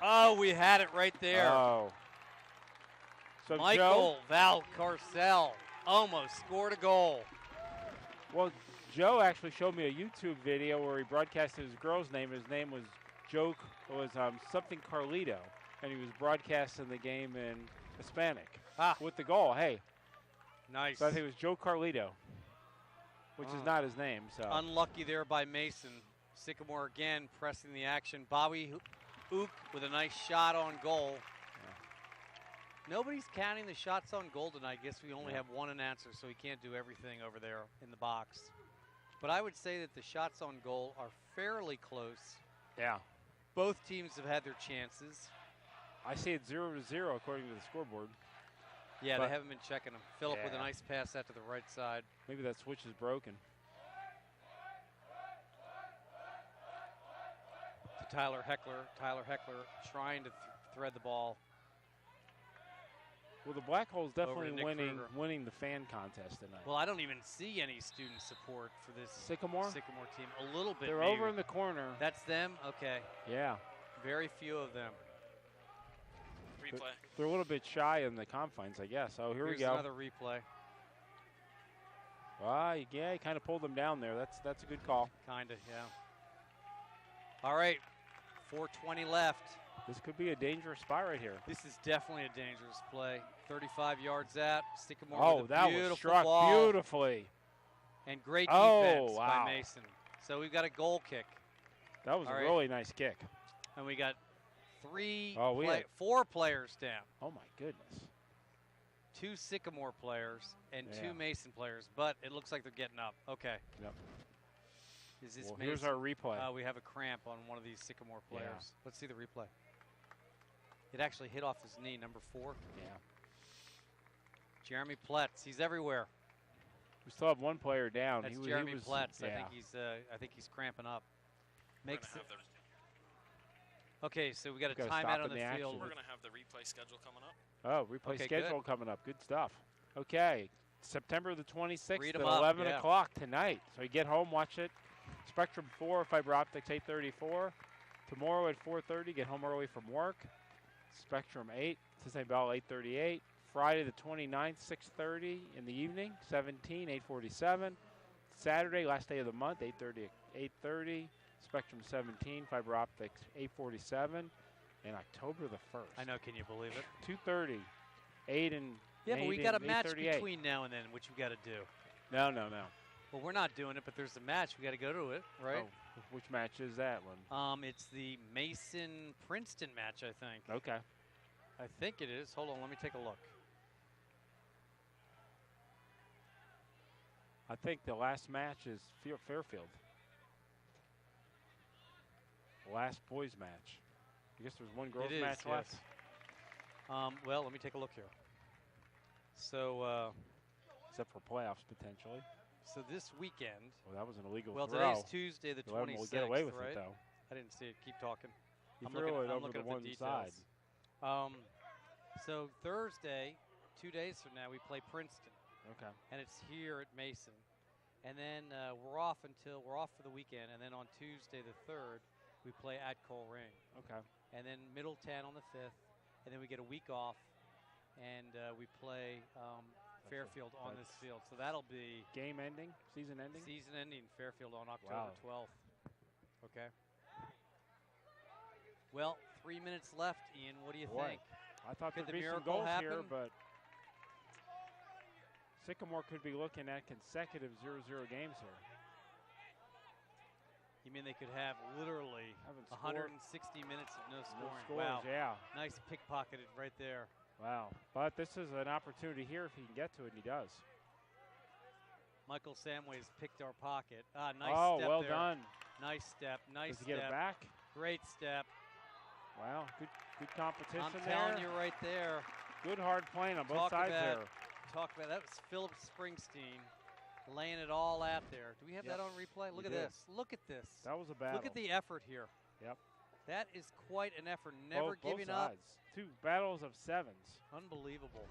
Oh, we had it right there.
Oh. So
Michael Valcarcel almost scored a goal.
Well, Joe actually showed me a YouTube video where he broadcasted his girl's name. His name was something Carlito, and he was broadcasting the game in Hispanic with the goal. Hey,
nice.
so I think it was Joe Carlito, which is not his name. So
unlucky there by Mason. Sycamore again pressing the action. Bobby Ook with a nice shot on goal. Yeah. Nobody's counting the shots on goal tonight. I guess we only have one announcer, so he can't do everything over there in the box. But I would say that the shots on goal are fairly close.
Yeah.
Both teams have had their chances.
I see it 0-0 according to the scoreboard.
Yeah,
But-
they haven't been checking him. Phillip with a
Yeah.
nice pass out to the right side.
Maybe that switch is broken.
To Tyler Heckler. Tyler Heckler trying to thread the ball.
Well, the Black Hole's
Over to
definitely
Nick Kruger.
winning the fan contest tonight.
Well, I don't even see any student support for this
Sycamore?
Sycamore team. A little bit.
They're
maybe.
over in the corner.
That's them? Okay.
Yeah.
Very few of them.
Replay.
They're a little bit shy in the confines, I guess. Oh, here
Here's
we go.
another replay.
Yeah, he kind of pulled them down there. That's a good call.
Kind of, yeah. All right. 4:20 left.
This could be a dangerous spot right here.
This is definitely a dangerous play. 35 yards out. Sycamore
Oh,
with a
that
beautiful
was struck
ball.
beautifully.
And great
Oh,
defense
wow.
by Mason. So we've got a goal kick.
That was
All
a
right.
really nice kick.
And we got
Oh,
four players down.
Oh, my goodness.
2 Sycamore players and
Yeah.
2 Mason players, but it looks like they're getting up. Okay.
Yep.
Is this
Well,
Mason?
here's our replay.
We have a cramp on one of these Sycamore
Yeah.
players. Let's see the replay. It actually hit off his knee, number 4.
Yeah.
Jeremy Pletz, he's everywhere.
We still have one player down.
That's
he
Jeremy
was,
Pletz.
Yeah.
I think he's cramping up.
We're
Makes
gonna
it.
have
Okay, so we got a
Gotta
timeout
stop
on
in
the
the action.
field.
we're gonna have the replay schedule coming up.
Oh, replay
Okay,
schedule
good.
coming up. Good stuff. Okay, September the 26th
Read
at
'em up,
11
yeah.
o'clock tonight. So you get home, watch it. Spectrum 4, fiber optics 8:34. Tomorrow at 4:30, get home early from work. Spectrum 8, Cincinnati Bell 8:38. Friday the 29th, 6:30 in the evening. 17, 8:47. Saturday, last day of the month, 8:30, 8:30. Spectrum 17, fiber optics 8:47. And October the 1st.
I know, can you believe it?
2:30, 8 and
Yeah, but
8
we got a
and
match
8:38.
between now and then, which we got to do.
No.
Well, we're not doing it, but there's a match. We got to go to it, right?
Oh, which match is that one?
It's the Mason-Princeton match, I think.
Okay.
I think it is. Hold on, let me take a look.
I think the last match is Fairfield. The last boys match. I guess there's one girls
It is,
match left.
yes. Well, let me take a look here. So,
Except for playoffs potentially.
so this weekend.
Well, that was an illegal
Well,
throw.
today's Tuesday, the
They let 'em
26th,
get away with
right?
it though.
I didn't see it. Keep talking.
He
I'm
threw
looking-
it
I'm
over
looking
to
at the
one side.
details. So Thursday, 2 days from now, we play Princeton,
Okay.
and it's here at Mason. And then we're off for the weekend, and then on Tuesday the 3rd, we play at Coleraine.
Okay.
And then Middletown on the 5th, and then we get a week off, and we play Fairfield on this
that's-
field. So that'll be
Game ending, season ending.
season ending Fairfield on October
Wow.
12th. Okay. Well, 3 minutes left, Ian. What do you
Boy,
think?
I thought
Could
there'd
the
be some
miracle
goals here,
happen?
but Sycamore could be looking at consecutive 0-0 games here.
You mean they could have literally
Haven't scored.
160 minutes of no
No
scoring?
scores,
Wow.
yeah.
Nice pickpocketed right there.
Wow. But this is an opportunity here if he can get to it, and he does.
Michael Samways picked our pocket. Nice
Oh,
step
well
there.
done.
Nice step. Nice
Does he get it
step.
back?
Great step.
Wow, good competition
I'm
there.
telling you right there.
Good hard playing on both
Talk
sides
about-
there.
Talk about that was Philip Springsteen laying it all out there. Do we have
Yep.
that on replay? Look
We
at
did.
this. Look at this.
That was a battle.
Look at the effort here.
Yep.
That is quite an effort. Never
both
giving up.
sides. 2 battles of 7s.
Unbelievable.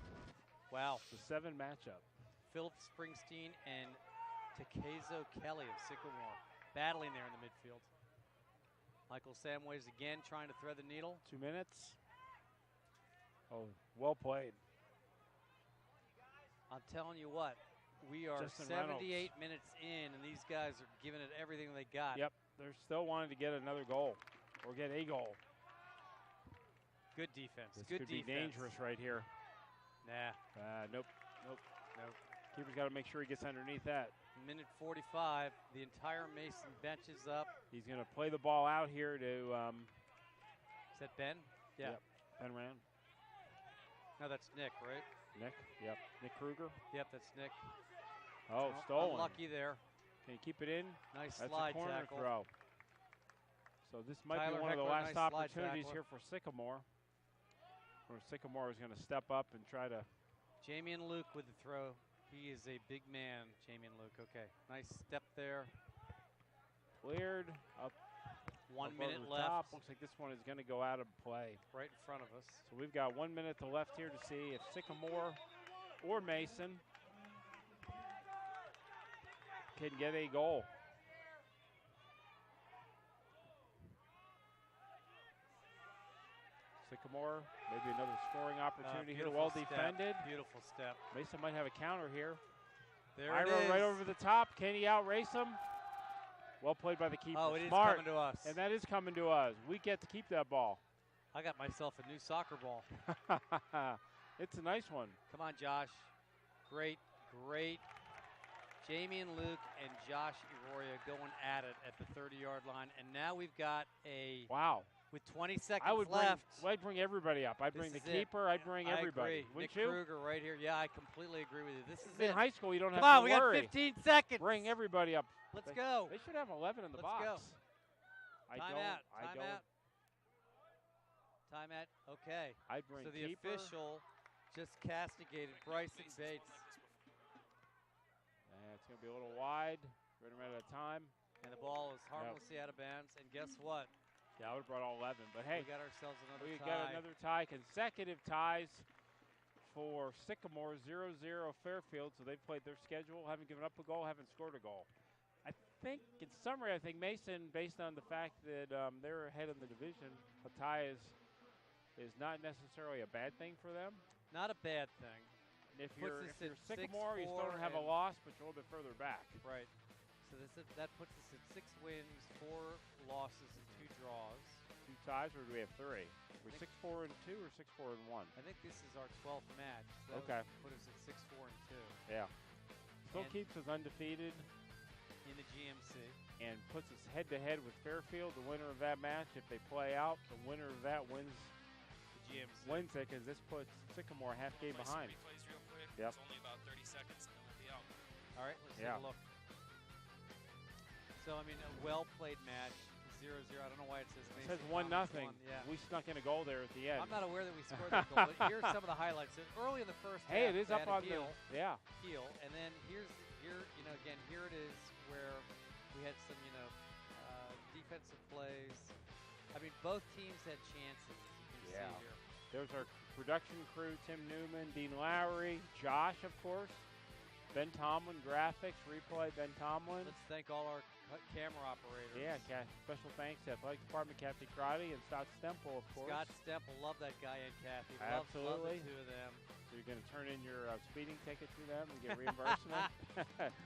Wow.
It's a 7 matchup.
Philip Springsteen and Takezo Kelly of Sycamore battling there in the midfield. Michael Samways again trying to thread the needle.
2 minutes. Oh, well played.
I'm telling you what, we are
Justin
78
Reynolds.
minutes in, and these guys are giving it everything they got.
Yep, they're still wanting to get another goal or get a goal.
Good defense.
This
Good
could
defense.
be dangerous right here.
Nah.
Nope. Keeper's got to make sure he gets underneath that.
Minute 45. The entire Mason bench is up.
He's going to play the ball out here to
Is that Ben? Yeah.
Yep. Ben Rand.
No, that's Nick, right?
Nick. Yep. Nick Kruger.
Yep, that's Nick.
Oh, stolen.
Unlucky there.
Can you keep it in?
Nice
That's
slide
a corner
tackle.
throw. So this might
Tyler
be one of the
Heckler,
last
nice slide
opportunities
tackler.
here for Sycamore. Or Sycamore is going to step up and try to
Jamie and Luke with the throw. He is a big man, Jamie and Luke. Okay, nice step there.
Cleared up.
1
up
minute
over the
left.
Top. Looks like this one is going to go out of play.
Right in front of us.
So we've got 1 minute to left here to see if Sycamore or Mason can get a goal. Sycamore, maybe another scoring opportunity here. Well defended.
Beautiful step.
Mason might have a counter here.
There
Ira
it is.
right over the top. Can he outrace him? Well played by the keeper.
Oh, it is
Smart.
coming to us.
And that is coming to us. We get to keep that ball.
I got myself a new soccer ball.
It's a nice one.
Come on, Josh. Great, great. Jamie and Luke and Josh Eroya going at it at the 30-yard line. And now we've got a,
Wow.
with 20 seconds
I would
left.
I'd bring everybody up. I'd bring the
This is
keeper. I'd bring everybody.
I agree.
Wouldn't
Nick
you?
Kruger right here. Yeah, I completely agree with you. This is
In
it.
high school, you don't
Come
have
on,
to
we
worry.
got 15 seconds.
Bring everybody up.
Let's go.
They should have 11 in the
Let's
box.
go.
I
Time
don't.
out.
I
Time
don't.
out. Time out. Okay.
I'd bring
So the
keeper.
official just castigated Bryson Bates.
It's going to be a little wide. Right around out of time.
And the ball is harmlessly out of bounds. And guess what?
Yeah, I would have brought all 11. But hey,
We got ourselves another
we
tie.
got another tie. Consecutive ties for Sycamore, 0-0 Fairfield. So they've played their schedule, haven't given up a goal, haven't scored a goal. I think, in summary, I think Mason, based on the fact that they're ahead in the division, a tie is not necessarily a bad thing for them.
Not a bad thing.
If
Puts
you're,
us
if you're
at
Sycamore, you
6-4
still don't have a
and-
loss, but you're a little bit further back.
Right. So that puts us at 6 wins, 4 losses, and 2 draws.
2 ties, or do we have 3? We're
I think-
6-4 and 2 or 6-4 and 1?
I think this is our 12th match. So that
Okay.
would put us at 6-4 and 2
Yeah. Still
And-
keeps us undefeated
in the GMC.
and puts us head-to-head with Fairfield. The winner of that match, if they play out, the winner of that wins
The GMC.
Wednesday, because this puts Sycamore a half game
Play some
behind.
replays real quick.
Yep.
It's only about 30 seconds and then we'll be out.
All right, let's
Yeah.
take a look. So, I mean, a well-played match, 0-0. I don't know why it says
It
Mason
says 1-0.
Commons won. Yeah.
We snuck in a goal there at the end.
I'm not aware that we scored that goal, but here's some of the highlights. Early in the first
Hey,
half,
it is
they
up
had a
on
heel,
the yeah.
and then here, again, here it is where we had some, defensive plays. I mean, both teams had chances, as you can
Yeah.
see here.
There's our production crew: Tim Newman, Dean Lowry, Josh, of course, Ben Tomlin, graphics, replay, Ben Tomlin.
Let's thank all our camera operators.
Yeah, special thanks to Athletic Department, Kathy Crotty, and Scott Stemple, of course.
Scott Stemple, love that guy and Kathy.
Absolutely.
Love the two of them.
So you're going to turn in your speeding ticket to them and get reimbursement.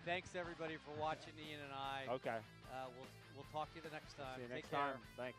Thanks everybody for watching Ian and I.
Okay.
We'll talk to you the next time.
See you
Take
next
care.
time. Thanks.